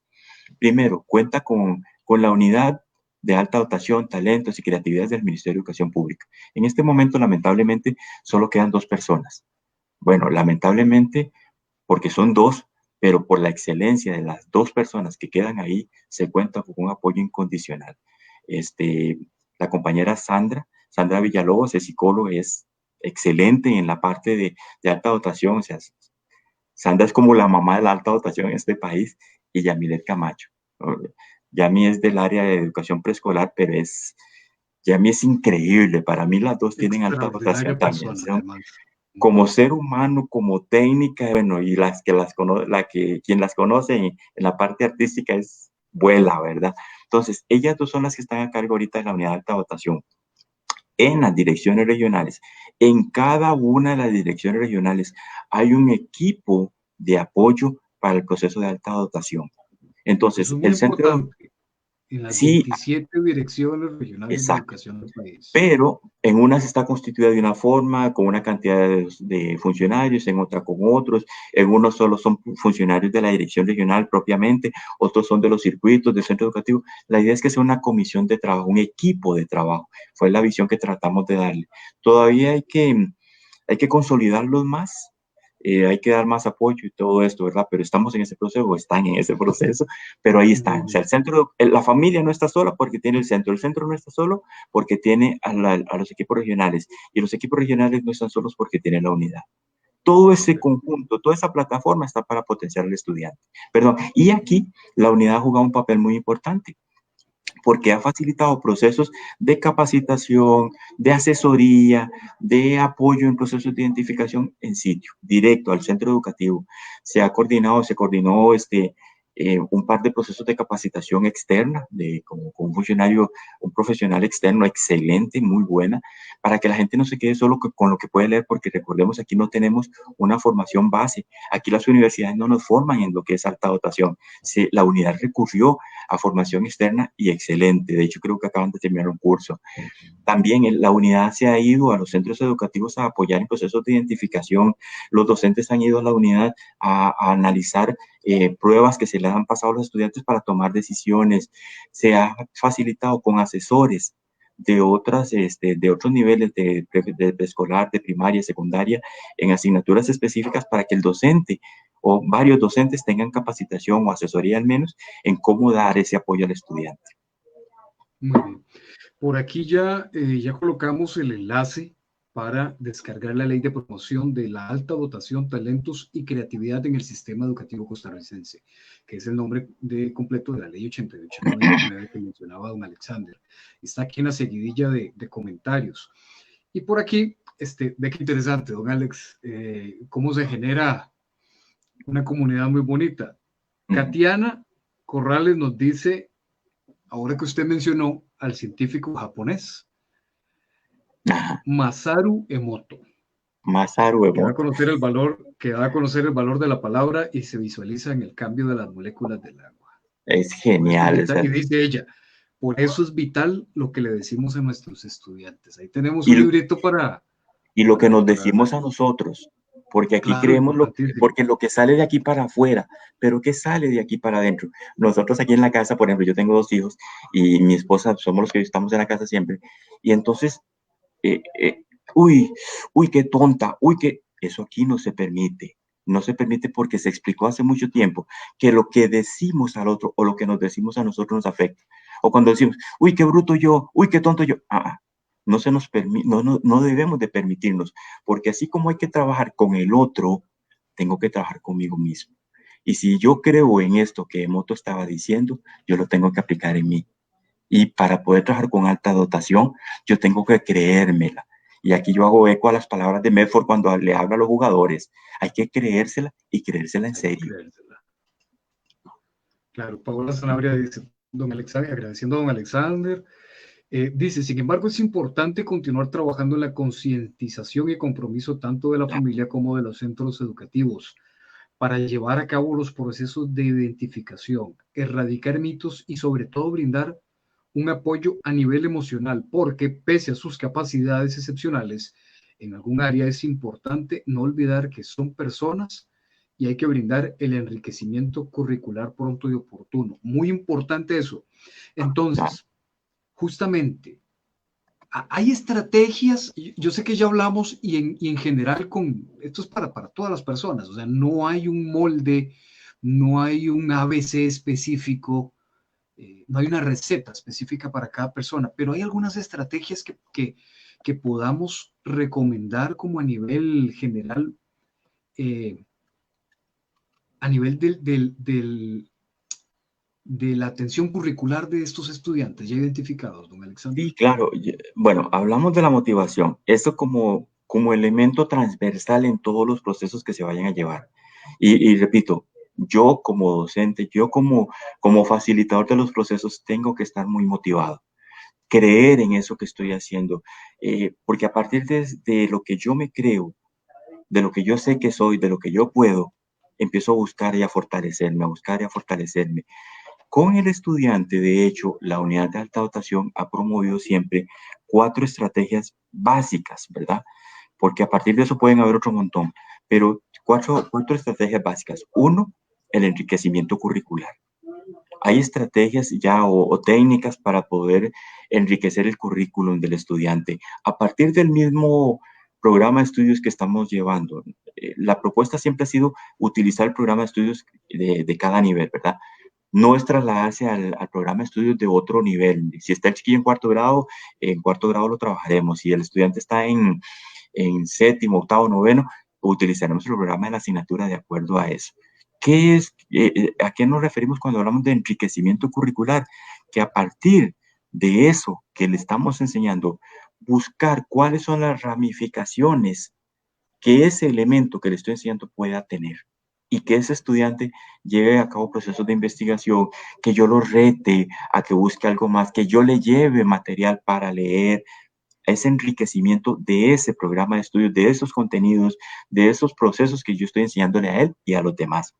Primero, cuenta con la unidad de alta dotación, talentos y creatividad del Ministerio de Educación Pública. En este momento, lamentablemente, solo quedan 2 personas. Bueno, lamentablemente, porque son 2, pero por la excelencia de las 2 personas que quedan ahí, se cuenta con un apoyo incondicional. Este, la compañera Sandra Villalobos, es psicóloga, es excelente en la parte de alta dotación. O sea, Sandra es como la mamá de la alta dotación en este país, y Yamilet Camacho. Yami es del área de educación preescolar, pero Yami es increíble. Para mí las dos tienen alta dotación Extraordinaria también. persona, Son además. como ser humano, como técnica, bueno, y quien las conoce en la parte artística es vuela, ¿verdad? Entonces, ellas dos son las que están a cargo ahorita de la unidad de alta dotación en las direcciones regionales. En cada una de las direcciones regionales hay un equipo de apoyo para el proceso de alta dotación. Entonces, Eso es muy el centro, importante en las sí, 27 direcciones regionales de exacto, educación del país. pero en unas está constituida de una forma, con una cantidad de funcionarios, en otra con otros, en unos solo son funcionarios de la dirección regional propiamente, otros son de los circuitos del centro educativo. La idea es que sea una comisión de trabajo, un equipo de trabajo. Fue la visión que tratamos de darle. Todavía hay que consolidarlos más, hay que dar más apoyo y todo esto, ¿verdad? Pero estamos en ese proceso, o están en ese proceso, pero ahí Muy están. O sea, bien. el centro, la familia no está sola porque tiene el centro no está solo porque tiene a los equipos regionales, y los equipos regionales no están solos porque tienen la unidad. Todo ese Correcto. conjunto, toda esa plataforma está para potenciar al estudiante. Perdón, y aquí la unidad ha jugado un papel muy importante porque ha facilitado procesos de capacitación, de asesoría, de apoyo en procesos de identificación en sitio, directo al centro educativo. Se coordinó un par de procesos de capacitación externa con un funcionario, un profesional externo excelente, muy buena, para que la gente no se quede solo con lo que puede leer, porque recordemos, aquí no tenemos una formación base. Aquí las universidades no nos forman en lo que es alta dotación. La unidad recurrió a formación externa y excelente. De hecho, creo que acaban de terminar un curso. También la unidad se ha ido a los centros educativos a apoyar en procesos de identificación. Los docentes han ido a la unidad a analizar pruebas que se le han pasado a los estudiantes para tomar decisiones. Se ha facilitado con asesores de otros niveles de preescolar, de primaria, secundaria, en asignaturas específicas para que el docente o varios docentes tengan capacitación o asesoría al menos en cómo dar ese apoyo al estudiante. Muy bien. Por aquí ya colocamos el enlace para descargar la ley de promoción de la alta dotación, talentos y creatividad en el sistema educativo costarricense, que es el nombre completo de la ley 8899 que mencionaba don Alexander. Está aquí en la seguidilla de comentarios. Y por aquí, ve qué interesante, don Alex, cómo se genera una comunidad muy bonita. Katiana Corrales nos dice, ahora que usted mencionó al científico japonés, Ajá. Masaru Emoto, Masaru que da a Emoto. conocer el valor, que da a conocer el valor de la palabra y se visualiza en el cambio de las moléculas del agua. Es Por eso es genial. vital, Esa. y dice ella, por eso es vital lo que le decimos a nuestros estudiantes. Ahí tenemos un Y, librito y lo que nos para decimos a nosotros, porque aquí claro, creemos importantísimo. porque lo que sale de aquí para afuera, pero ¿qué sale de aquí para adentro? Nosotros aquí en la casa, por ejemplo, yo tengo 2 hijos y mi esposa, somos los que estamos en la casa siempre, y entonces, eh, eh, uy, uy, qué tonta, uy, que eso aquí no se permite. No se permite porque se explicó hace mucho tiempo que lo que decimos al otro o lo que nos decimos a nosotros nos afecta. O cuando decimos, uy, qué bruto yo, uy, qué tonto yo. No se nos permite, no debemos de permitirnos, porque así como hay que trabajar con el otro, tengo que trabajar conmigo mismo. Y si yo creo en esto que Emoto estaba diciendo, yo lo tengo que aplicar en mí. Y para poder trabajar con alta dotación, yo tengo que creérmela. Y aquí yo hago eco a las palabras de Medford cuando le habla a los jugadores. Hay que creérsela y creérsela en Hay que serio. creérsela. Claro, Paola Sanabria dice, don Alexander, agradeciendo a don Alexander, dice, sin embargo, es importante continuar trabajando en la concientización y compromiso tanto de la familia como de los centros educativos para llevar a cabo los procesos de identificación, erradicar mitos y sobre todo brindar un apoyo a nivel emocional, porque pese a sus capacidades excepcionales, en algún área es importante no olvidar que son personas y hay que brindar el enriquecimiento curricular pronto y oportuno. Muy importante eso. Claro, Entonces, justamente, hay estrategias, yo sé que ya hablamos y en general esto es para todas las personas, o sea, no hay un molde, no hay un ABC específico, no hay una receta específica para cada persona, pero hay algunas estrategias que podamos recomendar como a nivel general, eh, a nivel de la atención curricular de estos estudiantes ya identificados, don Alexander. sí, claro. Bueno, hablamos de la motivación. Esto como elemento transversal en todos los procesos que se vayan a llevar. Y repito, yo como docente, yo como facilitador de los procesos, tengo que estar muy motivado, creer en eso que estoy haciendo, porque a partir de lo que yo me creo, de lo que yo sé que soy, de lo que yo puedo, empiezo a buscar y a fortalecerme, a buscar y a fortalecerme. Con el estudiante, de hecho, la unidad de alta dotación ha promovido siempre 4 estrategias básicas, ¿verdad? Porque a partir de eso pueden haber otro montón, pero cuatro estrategias básicas. Uno, el enriquecimiento curricular. Hay estrategias ya o técnicas para poder enriquecer el currículum del estudiante a partir del mismo programa de estudios que estamos llevando. La propuesta siempre ha sido utilizar el programa de estudios de cada nivel, ¿verdad? No es trasladarse al programa de estudios de otro nivel. Si está el chiquillo en cuarto grado lo trabajaremos. Si el estudiante está en séptimo, octavo, noveno, utilizaremos el programa de la asignatura de acuerdo a eso. ¿A qué nos referimos cuando hablamos de enriquecimiento curricular? Que a partir de eso que le estamos enseñando, buscar cuáles son las ramificaciones que ese elemento que le estoy enseñando pueda tener y que ese estudiante lleve a cabo procesos de investigación, que yo lo rete a que busque algo más, que yo le lleve material para leer, ese enriquecimiento de ese programa de estudios, de esos contenidos, de esos procesos que yo estoy enseñándole a él y a los demás.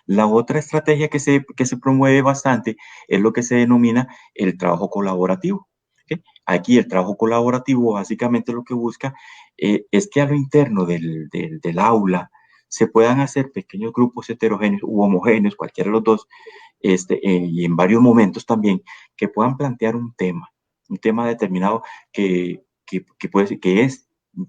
La otra estrategia que se promueve bastante es lo que se denomina el trabajo colaborativo. ¿Okay? Aquí el trabajo colaborativo básicamente lo que busca es que a lo interno del aula se puedan hacer pequeños grupos heterogéneos u homogéneos, cualquiera de los dos, y en varios momentos también, que puedan plantear un tema determinado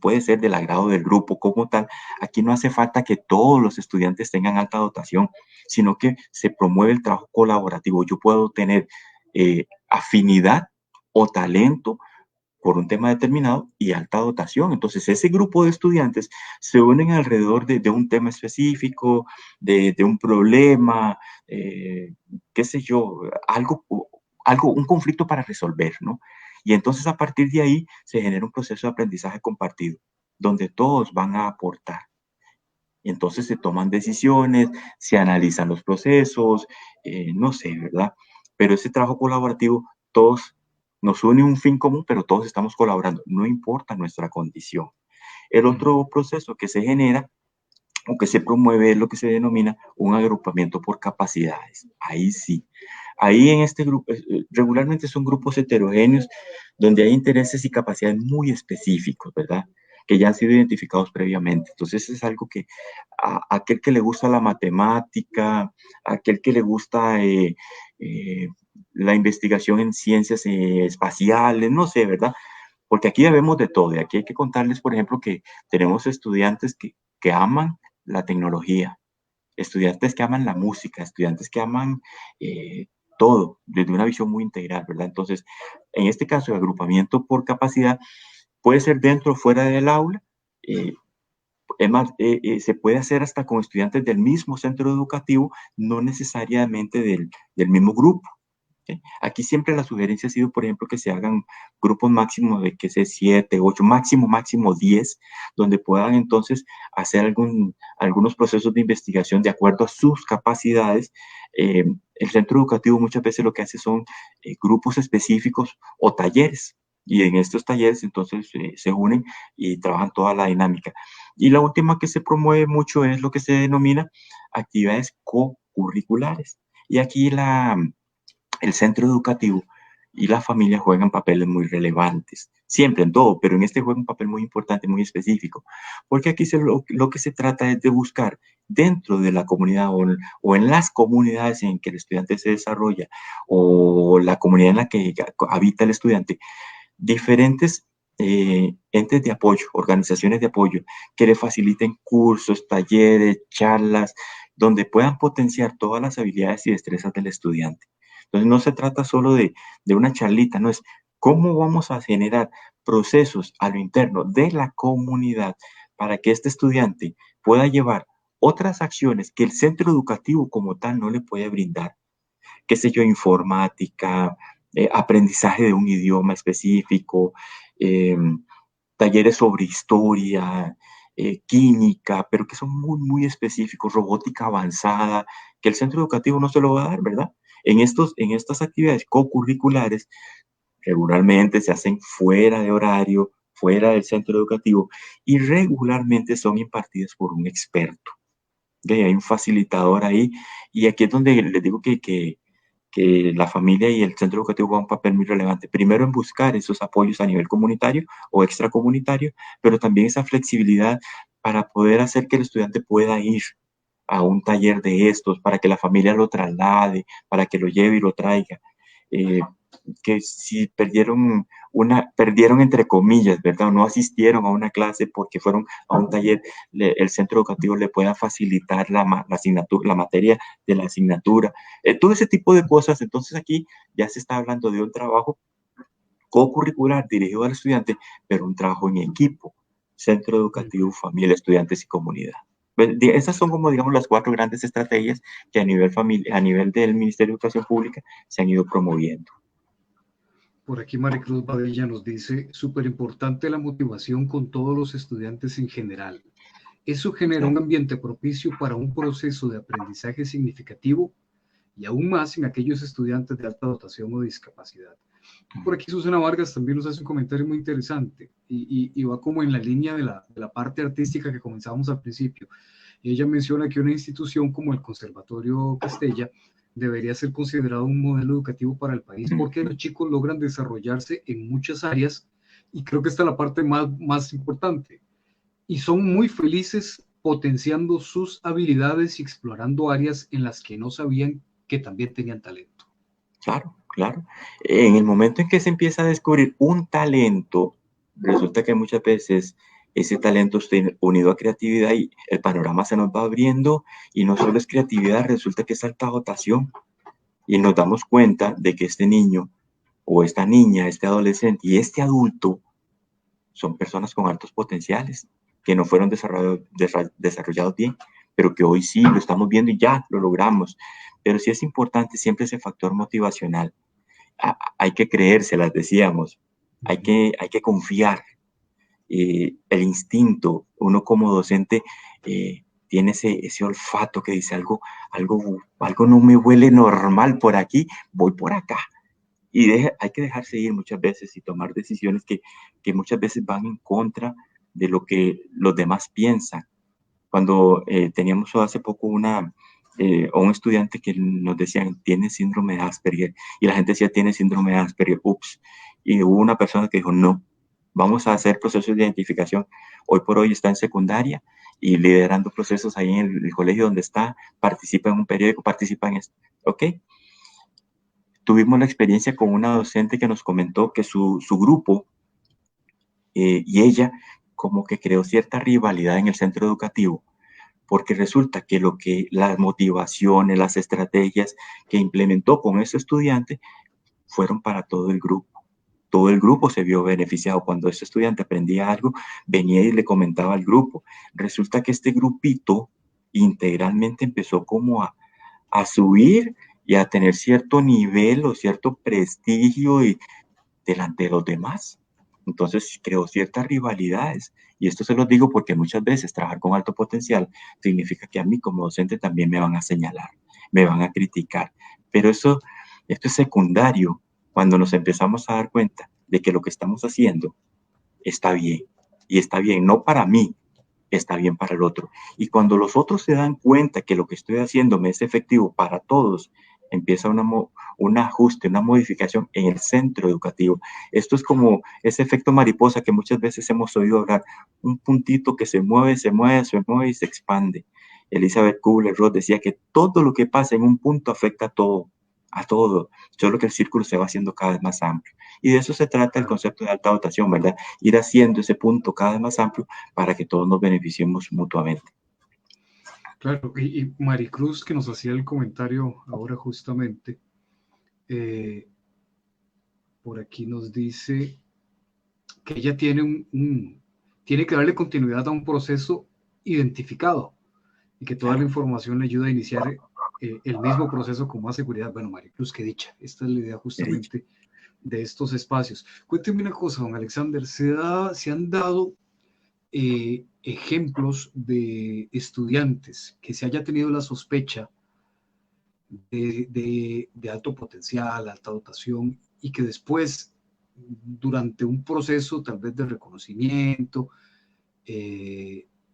puede ser del agrado del grupo como tal. Aquí no hace falta que todos los estudiantes tengan alta dotación, sino que se promueve el trabajo colaborativo. Yo puedo tener afinidad o talento por un tema determinado y alta dotación. Entonces, ese grupo de estudiantes se unen alrededor de un tema específico, de un problema, qué sé yo, un conflicto para resolver, ¿no? Y entonces a partir de ahí se genera un proceso de aprendizaje compartido, donde todos van a aportar. Y entonces se toman decisiones, se analizan los procesos, no sé, ¿verdad? Pero ese trabajo colaborativo, todos nos une un fin común, pero todos estamos colaborando, no importa nuestra condición. El otro proceso que se genera o que se promueve es lo que se denomina un agrupamiento por capacidades. Ahí sí. Ahí en este grupo, regularmente son grupos heterogéneos donde hay intereses y capacidades muy específicos, ¿verdad? Que ya han sido identificados previamente. Entonces es algo que a aquel que le gusta la matemática, a aquel que le gusta la investigación en ciencias espaciales, no sé, ¿verdad? Porque aquí debemos de todo. Y aquí hay que contarles, por ejemplo, que tenemos estudiantes que aman la tecnología, estudiantes que aman la música, estudiantes que aman todo, desde una visión muy integral, ¿verdad? Entonces, en este caso, el agrupamiento por capacidad puede ser dentro o fuera del aula. Es más, se puede hacer hasta con estudiantes del mismo centro educativo, no necesariamente del mismo grupo. ¿Okay? Aquí siempre la sugerencia ha sido, por ejemplo, que se hagan grupos máximos de que sea 7, 8, máximo 10, donde puedan entonces hacer algunos procesos de investigación de acuerdo a sus capacidades. El centro educativo muchas veces lo que hace son grupos específicos o talleres. Y en estos talleres entonces se unen y trabajan toda la dinámica. Y la última que se promueve mucho es lo que se denomina actividades co-curriculares. Y aquí el centro educativo y la familia juegan papeles muy relevantes, siempre en todo, pero en este juega un papel muy importante, muy específico, porque aquí lo que se trata es de buscar dentro de la comunidad o en las comunidades en que el estudiante se desarrolla o la comunidad en la que habita el estudiante, diferentes entes de apoyo, organizaciones de apoyo que le faciliten cursos, talleres, charlas, donde puedan potenciar todas las habilidades y destrezas del estudiante. Entonces no se trata solo de una charlita, no es cómo vamos a generar procesos a lo interno de la comunidad para que este estudiante pueda llevar otras acciones que el centro educativo como tal no le puede brindar, qué sé yo, informática, aprendizaje de un idioma específico, eh, talleres sobre historia, química, pero que son muy específicos, robótica avanzada, que el centro educativo no se lo va a dar, ¿verdad? En estas actividades co-curriculares, regularmente se hacen fuera de horario, fuera del centro educativo, y regularmente son impartidas por un experto. Hay un facilitador ahí, y aquí es donde les digo que la familia y el centro educativo juegan un papel muy relevante. Primero en buscar esos apoyos a nivel comunitario o extracomunitario, pero también esa flexibilidad para poder hacer que el estudiante pueda ir a un taller de estos, para que la familia lo traslade, para que lo lleve y lo traiga. Que si perdieron entre comillas, ¿verdad? O no asistieron a una clase porque fueron a un taller, el centro educativo le pueda facilitar la materia de la asignatura, todo ese tipo de cosas. Entonces aquí ya se está hablando de un trabajo co-curricular dirigido al estudiante, pero un trabajo en equipo, centro educativo, familia, estudiantes y comunidad. Esas son como, digamos, las 4 grandes estrategias que a nivel del Ministerio de Educación Pública se han ido promoviendo. Por aquí Maricruz Badella nos dice, súper importante la motivación con todos los estudiantes en general. Eso genera un ambiente propicio para un proceso de aprendizaje significativo y aún más en aquellos estudiantes de alta dotación o discapacidad. Por aquí Susana Vargas también nos hace un comentario muy interesante y va como en la línea de la parte artística que comenzábamos al principio. Ella menciona que una institución como el Conservatorio Castella debería ser considerado un modelo educativo para el país porque los chicos logran desarrollarse en muchas áreas y creo que esta es la parte más importante. Y son muy felices potenciando sus habilidades y explorando áreas en las que no sabían que también tenían talento. Claro, claro. En el momento en que se empieza a descubrir un talento, resulta que muchas veces ese talento está unido a creatividad y el panorama se nos va abriendo, y no solo es creatividad, resulta que es alta dotación, y nos damos cuenta de que este niño o esta niña, este adolescente y este adulto son personas con altos potenciales que no fueron desarrollados bien, pero que hoy sí lo estamos viendo y ya lo logramos. Pero sí es importante siempre ese factor motivacional. Hay que creérselas, decíamos, hay que confiar. El instinto, uno como docente tiene ese olfato que dice algo no me huele normal por aquí, voy por acá. Y hay que dejarse ir muchas veces y tomar decisiones que muchas veces van en contra de lo que los demás piensan. Cuando teníamos hace poco un estudiante que nos decían, tiene síndrome de Asperger, y la gente decía, tiene síndrome de Asperger, ups. Y hubo una persona que dijo, no, vamos a hacer procesos de identificación. Hoy por hoy está en secundaria y liderando procesos ahí en el colegio donde está, participa en un periódico, participa en esto. ¿Ok? Tuvimos la experiencia con una docente que nos comentó que su grupo y ella como que creó cierta rivalidad en el centro educativo, porque resulta que las motivaciones, las estrategias que implementó con ese estudiante fueron para todo el grupo. Todo el grupo se vio beneficiado. Cuando ese estudiante aprendía algo, venía y le comentaba al grupo. Resulta que este grupito integralmente empezó como a subir y a tener cierto nivel o cierto prestigio delante de los demás. Entonces creó ciertas rivalidades. Y esto se lo digo porque muchas veces trabajar con alto potencial significa que a mí como docente también me van a señalar, me van a criticar. Pero esto es secundario cuando nos empezamos a dar cuenta de que lo que estamos haciendo está bien. Y está bien, no para mí, está bien para el otro. Y cuando los otros se dan cuenta que lo que estoy haciendo me es efectivo para todos, empieza un ajuste, una modificación en el centro educativo. Esto es como ese efecto mariposa que muchas veces hemos oído hablar, un puntito que se mueve, se mueve, se mueve y se expande. Elizabeth Kubler-Ross decía que todo lo que pasa en un punto afecta a todo, solo que el círculo se va haciendo cada vez más amplio. Y de eso se trata el concepto de alta dotación, ¿verdad? Ir haciendo ese punto cada vez más amplio para que todos nos beneficiemos mutuamente. Claro, y Maricruz, que nos hacía el comentario ahora justamente, por aquí nos dice que ella tiene que darle continuidad a un proceso identificado y que toda la información le ayuda a iniciar el mismo proceso con más seguridad. Bueno, Maricruz, qué dicha. Esta es la idea justamente de estos espacios. Cuénteme una cosa, don Alexander, ¿se han dado ejemplos de estudiantes que se haya tenido la sospecha de alto potencial, alta dotación, y que después, durante un proceso tal vez de reconocimiento,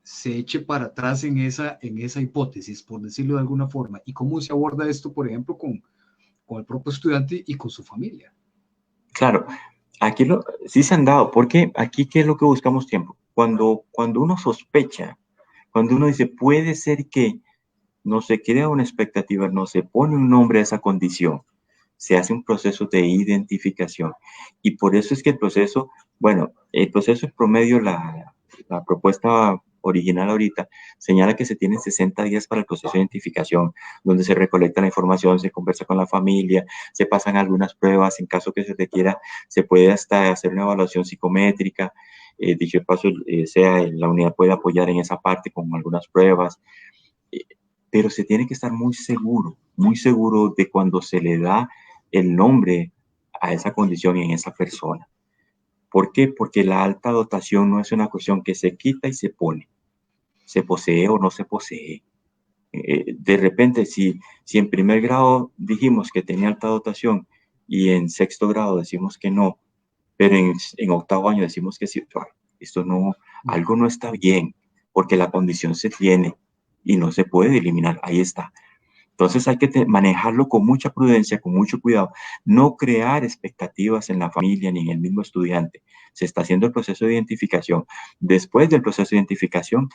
se eche para atrás en esa hipótesis, por decirlo de alguna forma, y cómo se aborda esto, por ejemplo, con el propio estudiante y con su familia. Claro, aquí sí se han dado, porque aquí, ¿qué es lo que buscamos tiempo? Cuando uno sospecha, cuando uno dice, puede ser que no se crea una expectativa, no se pone un nombre a esa condición, se hace un proceso de identificación. Y por eso es que el proceso, bueno, el proceso en promedio, la propuesta original ahorita, señala que se tienen 60 días para el proceso de identificación, donde se recolecta la información, se conversa con la familia, se pasan algunas pruebas, en caso que se requiera, se puede hasta hacer una evaluación psicométrica, dicho de paso, sea la unidad puede apoyar en esa parte con algunas pruebas, eh, pero se tiene que estar muy seguro de cuando se le da el nombre a esa condición en esa persona. ¿Por qué? Porque la alta dotación no es una cuestión que se quita y se pone, se posee o no se posee. De repente, si en primer grado dijimos que tenía alta dotación y en sexto grado decimos que no, pero en octavo año decimos que sí, esto no, algo no está bien, porque la condición se tiene y no se puede eliminar, ahí está. Entonces hay que manejarlo con mucha prudencia, con mucho cuidado, no crear expectativas en la familia ni en el mismo estudiante. Se está haciendo el proceso de identificación. Después del proceso de identificación,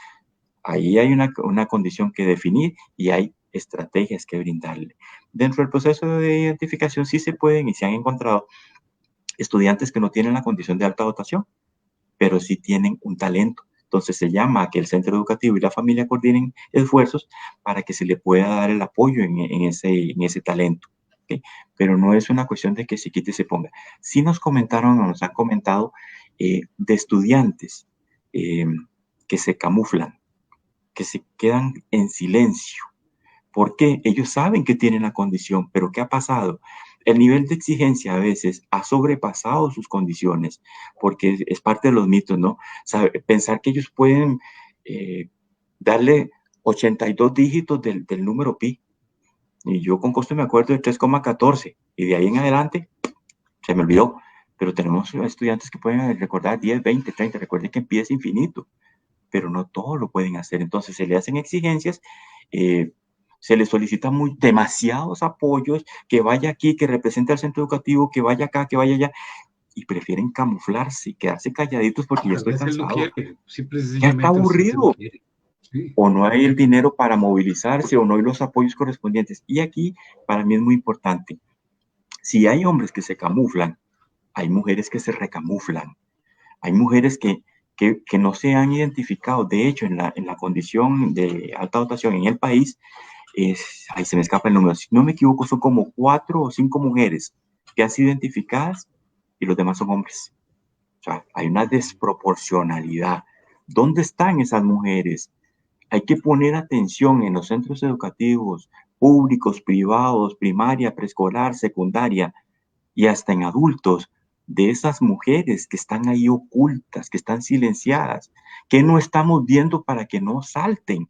ahí hay una condición que definir y hay estrategias que brindarle. Dentro del proceso de identificación sí se pueden y se han encontrado estudiantes que no tienen la condición de alta dotación, pero sí tienen un talento. Entonces se llama a que el centro educativo y la familia coordinen esfuerzos para que se le pueda dar el apoyo en ese talento. ¿Okay? Pero no es una cuestión de que se quite y se ponga. Sí nos comentaron o nos han comentado de estudiantes que se camuflan, que se quedan en silencio. ¿Por qué? Ellos saben que tienen la condición, pero ¿qué ha pasado? El nivel de exigencia a veces ha sobrepasado sus condiciones, porque es parte de los mitos, ¿no? Pensar que ellos pueden eh, darle 82 dígitos del número pi. Y yo con costo me acuerdo de 3,14 y de ahí en adelante se me olvidó. Pero tenemos estudiantes que pueden recordar 10, 20, 30. Recuerden que pi es infinito, pero no todo lo pueden hacer. Entonces se le hacen exigencias, eh, se le solicita demasiados apoyos, que vaya aquí, que represente al centro educativo, que vaya acá, que vaya allá, y prefieren camuflarse y quedarse calladitos porque ya Tal estoy vez él no cansado, quiere, simple y ya está sencillamente el estudiante no aburrido, quiere. Sí. o no hay el dinero para movilizarse, o no hay los apoyos correspondientes. Y aquí, para mí es muy importante, si hay hombres que se camuflan, hay mujeres que se recamuflan. Hay mujeres que no se han identificado. De hecho, en la condición de alta dotación en el país, ahí se me escapa el número, si no me equivoco, son como 4 o 5 mujeres que han sido identificadas y los demás son hombres. O sea, hay una desproporcionalidad. ¿Dónde están esas mujeres? Hay que poner atención en los centros educativos públicos, privados, primaria, preescolar, secundaria, y hasta en adultos, de esas mujeres que están ahí ocultas, que están silenciadas, que no estamos viendo para que no salten,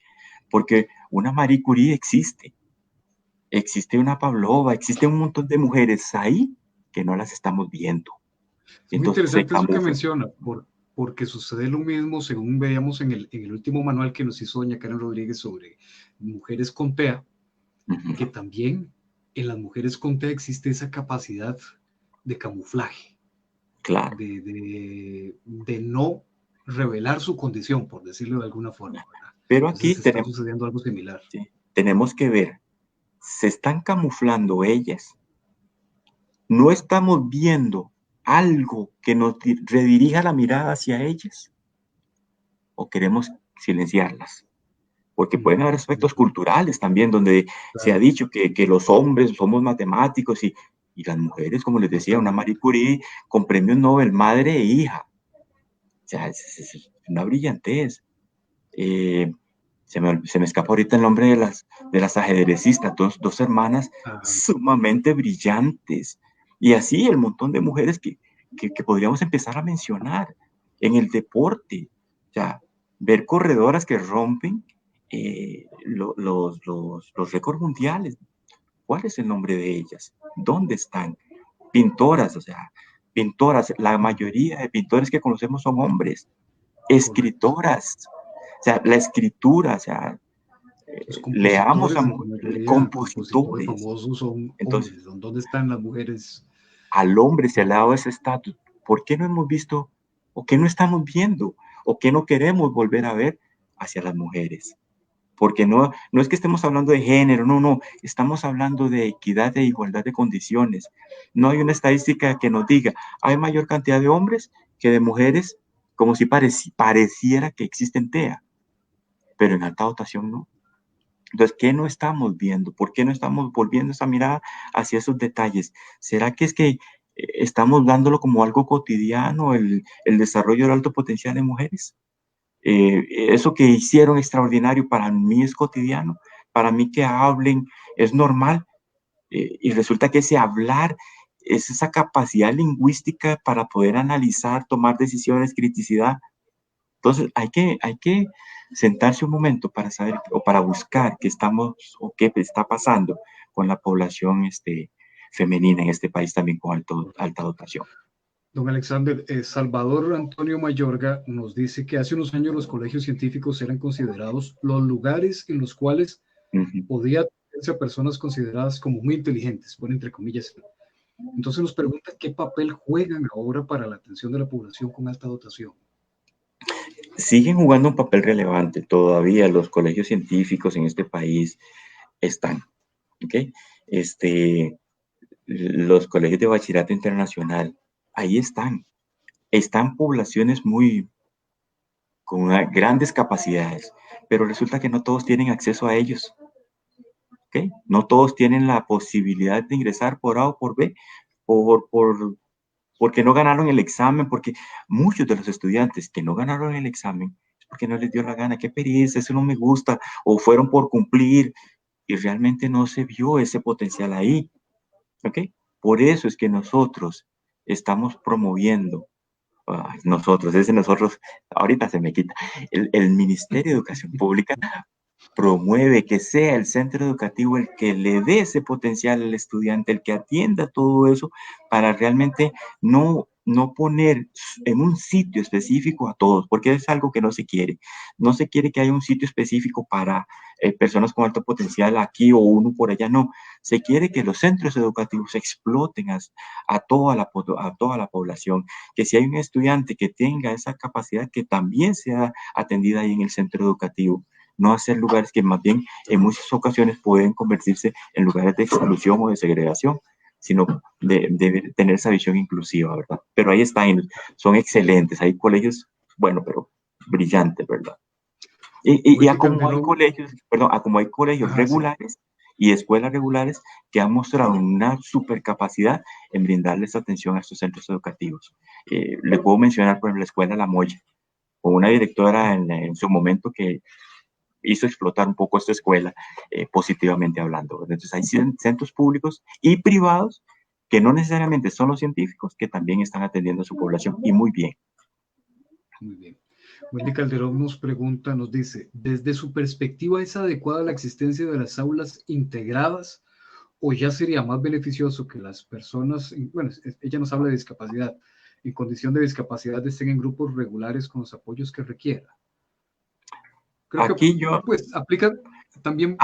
porque una Marie Curie existe, existe una Pavlova, existe un montón de mujeres ahí que no las estamos viendo. Es muy Entonces se interesante eso que camuflan. menciona, porque sucede lo mismo según veíamos en el último manual que nos hizo doña Karen Rodríguez sobre mujeres con TEA, Uh -huh. que también en las mujeres con TEA existe esa capacidad de camuflaje, Claro. de no revelar su condición, por decirlo de alguna forma, ¿verdad? Pero aquí Entonces está sucediendo algo similar. sí, tenemos que ver, ¿se están camuflando ellas? ¿No estamos viendo algo que nos redirija la mirada hacia ellas? ¿O queremos silenciarlas? Porque pueden haber aspectos culturales también, donde se ha Claro, dicho que los hombres somos matemáticos y las mujeres, como les decía, una totalmente. Marie Curie con premio Nobel, madre e hija. O sea, es una brillantez. Eh, se me escapa ahorita el nombre de las ajedrecistas, dos hermanas Ah, sumamente brillantes. Y así el montón de mujeres que podríamos empezar a mencionar en el deporte. O sea, ver corredoras que rompen los récords mundiales. ¿Cuál es el nombre de ellas? ¿Dónde están? Pintoras, o sea, pintoras. La mayoría de pintores que conocemos son hombres. correcto. Escritoras. O sea, la escritura, o sea, Los leamos compositores, a en su mayoría, compositores compositores. famosos son Entonces, hombres. ¿Dónde están las mujeres? al hombre se le ha dado ese estatus. ¿Por qué no hemos visto, o qué no estamos viendo, o qué no queremos volver a ver hacia las mujeres? Porque no es que estemos hablando de género, no, estamos hablando de equidad e igualdad de condiciones. No hay una estadística que nos diga, hay mayor cantidad de hombres que de mujeres, como si pareciera que existen TEA, pero en alta dotación no. Entonces, ¿qué no estamos viendo? ¿Por qué no estamos volviendo esa mirada hacia esos detalles? ¿Será que es que estamos dándolo como algo cotidiano, el desarrollo del alto potencial de mujeres? Eso que hicieron extraordinario para mí es cotidiano, para mí que hablen es normal, y resulta que ese hablar es esa capacidad lingüística para poder analizar, tomar decisiones, criticidad. Entonces hay que sentarse un momento para saber o para buscar qué estamos o qué está pasando con la población femenina en este país también con alta dotación. Don Alexander, Salvador Antonio Mayorga nos dice que hace unos años los colegios científicos eran considerados los lugares en los cuales podía atenderse a personas consideradas como muy inteligentes, por entre comillas. Entonces nos pregunta qué papel juegan ahora para la atención de la población con alta dotación. Siguen jugando un papel relevante. Todavía los colegios científicos en este país están, ¿ok? Los colegios de bachillerato internacional, ahí están poblaciones con grandes capacidades, pero resulta que no todos tienen acceso a ellos, ¿ok? No todos tienen la posibilidad de ingresar por A o por B, porque no ganaron el examen, porque muchos de los estudiantes que no ganaron el examen es porque no les dio la gana, qué pereza, eso no me gusta, o fueron por cumplir y realmente no se vio ese potencial ahí, ¿ok? Por eso es que nosotros estamos promoviendo, nosotros, ahorita se me quita, el Ministerio de Educación Pública promueve que sea el centro educativo el que le dé ese potencial al estudiante, el que atienda todo eso para realmente no poner en un sitio específico a todos, porque es algo que no se quiere. No se quiere que haya un sitio específico para personas con alto potencial aquí o uno por allá, no. Se quiere que los centros educativos exploten a toda la población, que si hay un estudiante que tenga esa capacidad, que también sea atendida ahí en el centro educativo, no hacer lugares que más bien en muchas ocasiones pueden convertirse en lugares de exclusión o de segregación, sino de tener esa visión inclusiva, ¿verdad? Pero ahí están, son excelentes, hay colegios, bueno, pero brillantes, ¿verdad? Y a como hay colegios, perdón, a como hay colegios regulares y escuelas regulares que han mostrado una supercapacidad en brindarles atención a estos centros educativos. Le puedo mencionar, por ejemplo, la escuela La Moya, con una directora en su momento que hizo explotar un poco esta escuela, positivamente hablando. Entonces hay centros públicos y privados que no necesariamente son los científicos, que también están atendiendo a su población y muy bien. Muy bien. Wendy Calderón nos pregunta, nos dice, ¿desde su perspectiva es adecuada la existencia de las aulas integradas o ya sería más beneficioso que las personas, bueno, ella nos habla de discapacidad, en condición de discapacidad estén en grupos regulares con los apoyos que requiera? Creo Aquí que pues aplica también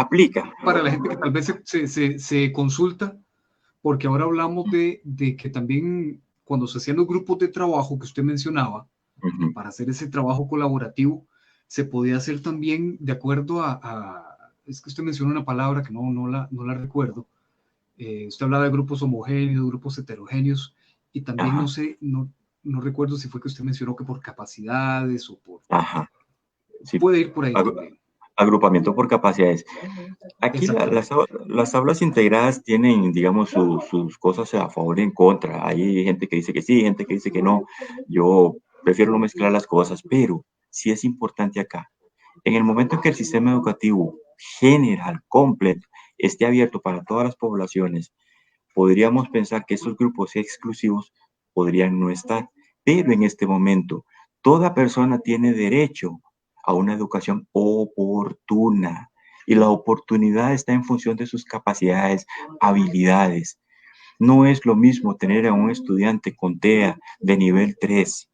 para la gente que tal vez se consulta, porque ahora hablamos de que también cuando se hacían los grupos de trabajo que usted mencionaba, para hacer ese trabajo colaborativo, se podía hacer también de acuerdo es que usted mencionó una palabra que no la recuerdo. Usted hablaba de grupos homogéneos, grupos heterogéneos, y también no sé, no recuerdo si fue que usted mencionó que por capacidades o por... Sí, puede ir por ahí también. Agrupamiento por capacidades. Aquí las aulas integradas tienen, digamos, sus cosas a favor y en contra. Hay gente que dice que sí, gente que dice que no. Yo prefiero no mezclar las cosas, pero sí es importante acá. En el momento en que el sistema educativo general, completo, esté abierto para todas las poblaciones, podríamos pensar que esos grupos exclusivos podrían no estar. Pero en este momento, toda persona tiene derecho a una educación oportuna y la oportunidad está en función de sus capacidades, habilidades. No es lo mismo tener a un estudiante con TEA de nivel 3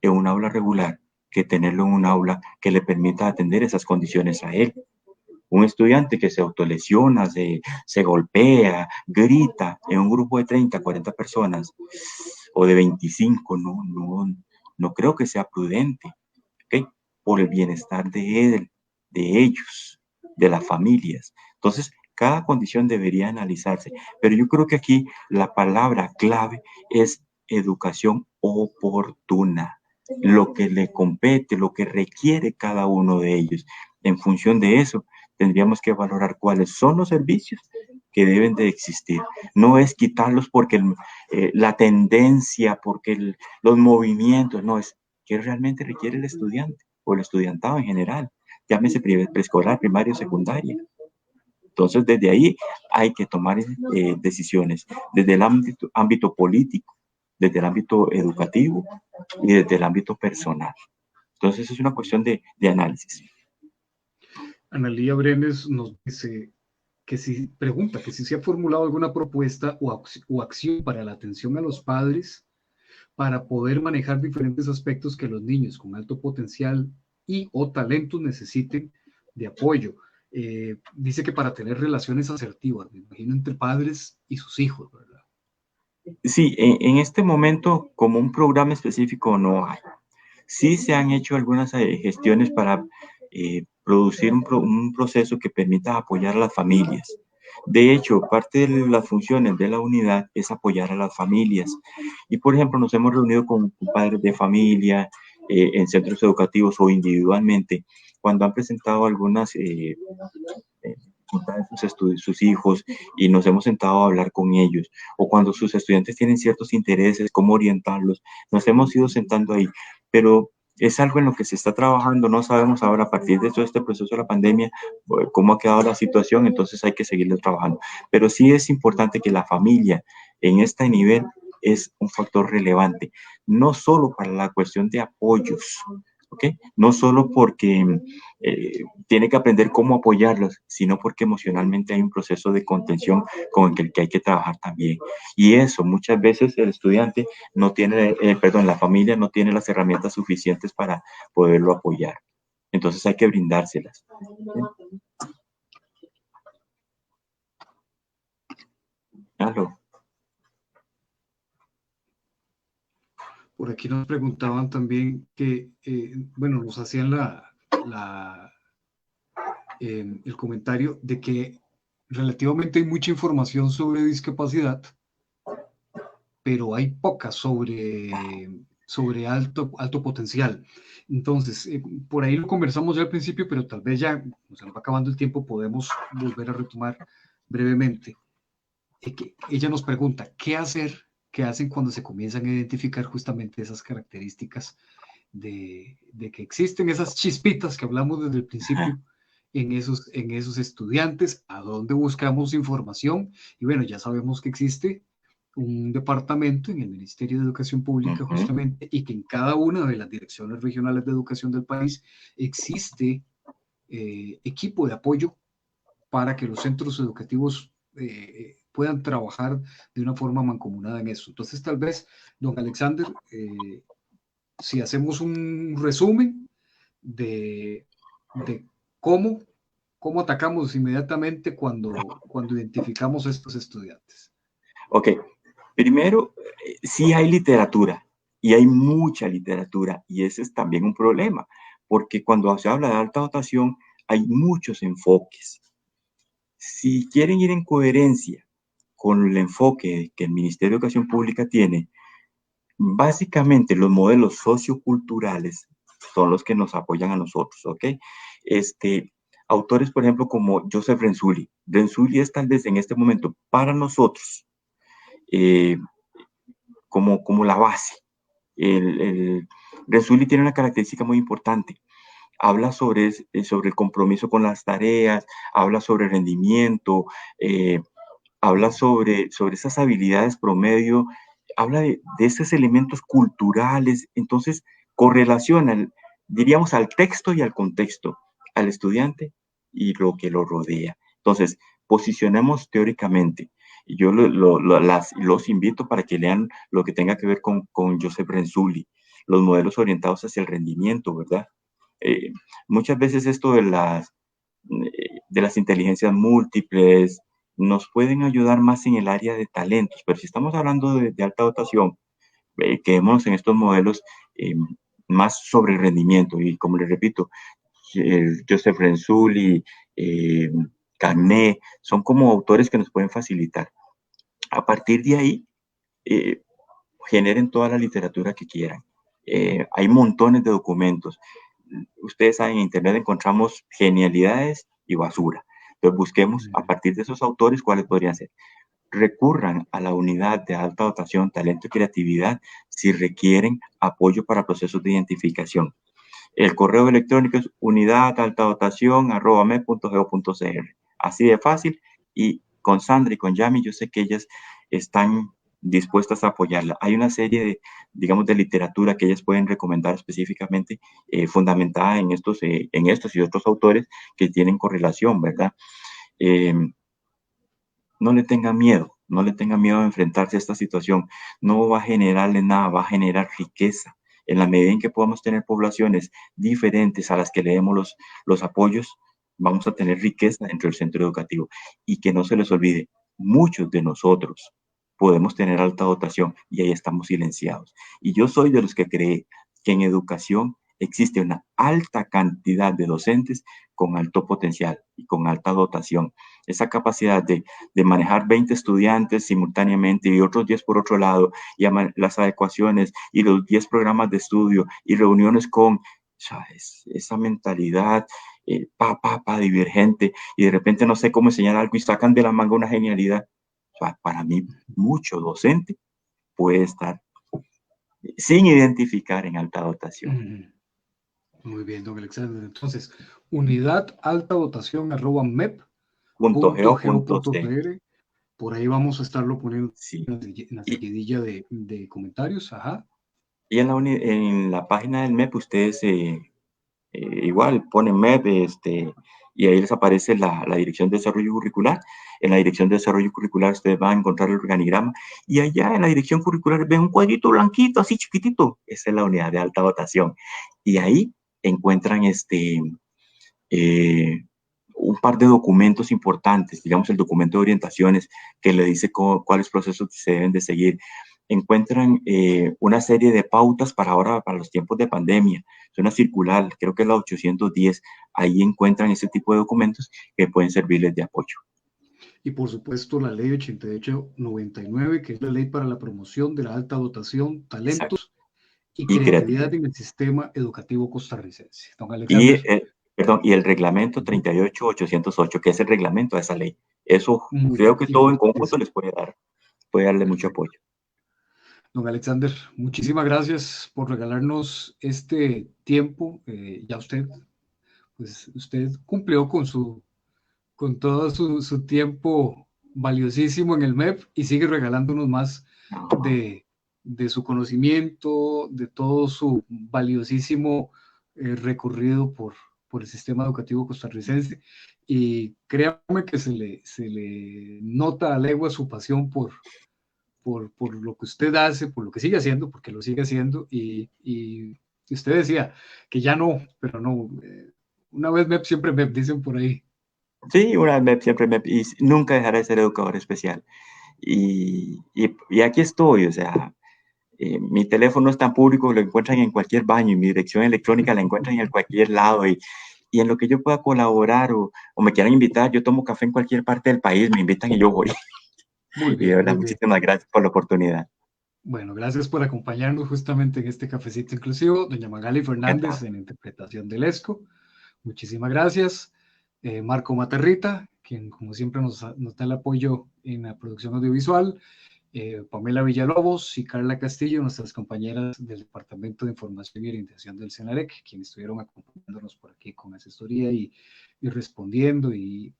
en un aula regular que tenerlo en un aula que le permita atender esas condiciones a él. Un estudiante que se autolesiona, se golpea, grita en un grupo de 30, 40 personas o de 25, no creo que sea prudente, ¿ok? Por el bienestar de él, de ellos, de las familias. Entonces, cada condición debería analizarse, pero yo creo que aquí la palabra clave es educación oportuna, lo que le compete, lo que requiere cada uno de ellos. En función de eso, tendríamos que valorar cuáles son los servicios que deben de existir. No es quitarlos porque la tendencia, porque los movimientos, no, es que realmente requiere el estudiante o el estudiantado en general, llámese preescolar, primaria o secundaria. Entonces, desde ahí hay que tomar decisiones, desde el ámbito político, desde el ámbito educativo y desde el ámbito personal. Entonces, es una cuestión de análisis. Analía Brenes nos dice que si pregunta que si se ha formulado alguna propuesta o acción para la atención a los padres para poder manejar diferentes aspectos que los niños con alto potencial y o talentos necesiten de apoyo. Dice que para tener relaciones asertivas, me imagino, entre padres y sus hijos, ¿verdad? Sí, en este momento, como un programa específico no hay. Sí se han hecho algunas gestiones para producir un proceso que permita apoyar a las familias. De hecho, parte de las funciones de la unidad es apoyar a las familias. Y, por ejemplo, nos hemos reunido con padres de familia en centros educativos o individualmente cuando han presentado algunas sus hijos y nos hemos sentado a hablar con ellos, o cuando sus estudiantes tienen ciertos intereses, cómo orientarlos, nos hemos ido sentando ahí, pero es algo en lo que se está trabajando, no sabemos ahora a partir de todo este proceso de la pandemia cómo ha quedado la situación, entonces hay que seguirlo trabajando, pero sí es importante que la familia en este nivel es un factor relevante, no solo para la cuestión de apoyos, ¿ok? No solo porque tiene que aprender cómo apoyarlos, sino porque emocionalmente hay un proceso de contención con el que hay que trabajar también. Y eso muchas veces el estudiante no tiene, la familia no tiene las herramientas suficientes para poderlo apoyar. Entonces hay que brindárselas. Claro. Por aquí nos preguntaban también que, bueno, nos hacían el comentario de que relativamente hay mucha información sobre discapacidad, pero hay poca sobre alto potencial. Entonces, por ahí lo conversamos ya al principio, pero tal vez ya se nos va acabando el tiempo, podemos volver a retomar brevemente. Ella nos pregunta, ¿qué hacer? ¿Qué hacen cuando se comienzan a identificar justamente esas características de que existen esas chispitas que hablamos desde el principio en esos estudiantes? ¿A dónde buscamos información? Y bueno, ya sabemos que existe un departamento en el Ministerio de Educación Pública justamente, y que en cada una de las direcciones regionales de educación del país existe equipo de apoyo para que los centros educativos puedan trabajar de una forma mancomunada en eso. Entonces, tal vez, don Alexander, si hacemos un resumen de cómo atacamos inmediatamente cuando identificamos a estos estudiantes. Ok, primero, sí hay literatura y hay mucha literatura y ese es también un problema, porque cuando se habla de alta dotación hay muchos enfoques. Si quieren ir en coherencia con el enfoque que el Ministerio de Educación Pública tiene, básicamente los modelos socioculturales son los que nos apoyan a nosotros, ¿ok? Autores, por ejemplo, como Joseph Renzulli. Renzulli es tal vez en este momento para nosotros como la base. Renzulli tiene una característica muy importante. Habla sobre el compromiso con las tareas, habla sobre rendimiento, habla sobre esas habilidades promedio, habla de esos elementos culturales, entonces correlaciona, diríamos, al texto y al contexto, al estudiante y lo que lo rodea. Entonces, posicionemos teóricamente. Yo los invito para que lean lo que tenga que ver con Joseph Renzulli. los modelos orientados hacia el rendimiento, ¿verdad? Eh, Muchas veces esto de las inteligencias múltiples nos pueden ayudar más en el área de talentos, pero si estamos hablando de alta dotación, quedémonos en estos modelos eh, más sobre el rendimiento. Y como les repito, Joseph Renzulli, Carné, son como autores que nos pueden facilitar. A partir de ahí, eh, generen toda la literatura que quieran. Hay montones de documentos. Ustedes saben, en Internet encontramos genialidades y basura. Entonces busquemos a partir de esos autores cuáles podrían ser. Recurran a la unidad de alta dotación, talento y creatividad si requieren apoyo para procesos de identificación. El correo electrónico es unidadaltadotación@me.go.cr. Así de fácil. Y con Sandra y con Yami, yo sé que ellas están dispuestas a apoyarla. Hay una serie de, digamos, de literatura que ellas pueden recomendar específicamente, fundamentada en estos y otros autores que tienen correlación, ¿verdad? Eh, no le tenga miedo, no le tenga miedo a enfrentarse a esta situación. No va a generarle nada, va a generar riqueza. En la medida en que podamos tener poblaciones diferentes a las que le demos los apoyos, vamos a tener riqueza dentro del centro educativo. Y que no se les olvide, muchos de nosotros podemos tener alta dotación y ahí estamos silenciados. Y yo soy de los que cree que en educación existe una alta cantidad de docentes con alto potencial y con alta dotación. Esa capacidad de manejar 20 estudiantes simultáneamente y otros 10 por otro lado, y las adecuaciones y los 10 programas de estudio y reuniones con, ¿sabes? Esa mentalidad divergente, y de repente no sé cómo enseñar algo y sacan de la manga una genialidad. O sea, para mí, mucho docente puede estar sin identificar en alta dotación. Muy bien, don Alexander. Entonces, unidad alta dotación .go.cr. .mep.go.cr. Por ahí vamos a estarlo poniendo Sí. en la Y, seguidilla de comentarios. Ajá. y en la página del MEP ustedes igual ponen MEP, y ahí les aparece la dirección de desarrollo curricular. En la dirección de desarrollo curricular ustedes van a encontrar el organigrama, y allá en la dirección curricular ven un cuadrito blanquito, así chiquitito. Esa es la unidad de alta dotación. Y ahí encuentran eh, un par de documentos importantes, digamos el documento de orientaciones que le dice cuáles procesos se deben de seguir. Encuentran una serie de pautas para ahora, para los tiempos de pandemia. Es una circular, creo que es la 810. Ahí encuentran ese tipo de documentos que pueden servirles de apoyo. Y por supuesto la ley 8899, que es la ley para la promoción de la alta dotación, Exacto. talentos y Y creatividad creatividad. en el sistema educativo costarricense. Don Y, Alexander. perdón, y el reglamento 38808, que es el reglamento de esa ley. Eso Muy creo que todo en conjunto importantísimo. les puede darle mucho Perfecto. apoyo. Don Alexander, muchísimas gracias por regalarnos este tiempo. Ya usted, pues usted cumplió con todo su tiempo valiosísimo en el MEP y sigue regalándonos más No. de, de su conocimiento, de todo su valiosísimo recorrido por el sistema educativo costarricense. Y créame que se le nota a legua su pasión por lo que usted hace, por lo que sigue haciendo, porque lo sigue haciendo. Y usted decía que ya no, pero no. Una vez MEP, siempre MEP, dicen por ahí. Sí, una vez siempre y nunca dejaré de ser educador especial. Y aquí estoy, o sea, mi teléfono es tan público, lo encuentran en cualquier baño, y mi dirección electrónica la encuentran en cualquier lado, y en lo que yo pueda colaborar o me quieran invitar, yo tomo café en cualquier parte del país, me invitan y yo voy. Muy Y de bien, verdad, muy bien. muchísimas gracias por la oportunidad. Bueno, gracias por acompañarnos justamente en este cafecito inclusivo. Doña Magali Fernández Encantado. en interpretación del ESCO. Muchísimas gracias. Marco Materrita, quien como siempre nos da el apoyo en la producción audiovisual. Pamela Villalobos y Carla Castillo, nuestras compañeras del Departamento de Información y Orientación del CENAREC, quienes estuvieron acompañándonos por aquí con asesoría y respondiendo y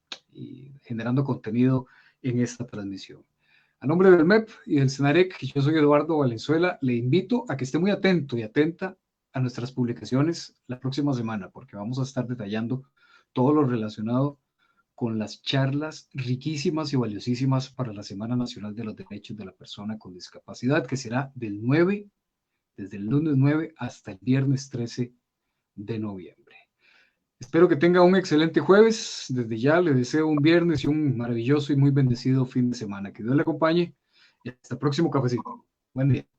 generando contenido en esta transmisión. A nombre del MEP y del CENAREC, yo soy Eduardo Valenzuela, le invito a que esté muy atento y atenta a nuestras publicaciones la próxima semana, porque vamos a estar detallando todo lo relacionado con las charlas riquísimas y valiosísimas para la Semana Nacional de los Derechos de la Persona con Discapacidad, que será del 9 desde el lunes 9 hasta el viernes 13 de noviembre. Espero que tenga un excelente jueves. Desde ya le deseo un viernes y un maravilloso y muy bendecido fin de semana. Que Dios le acompañe y hasta el próximo cafecito. Buen día.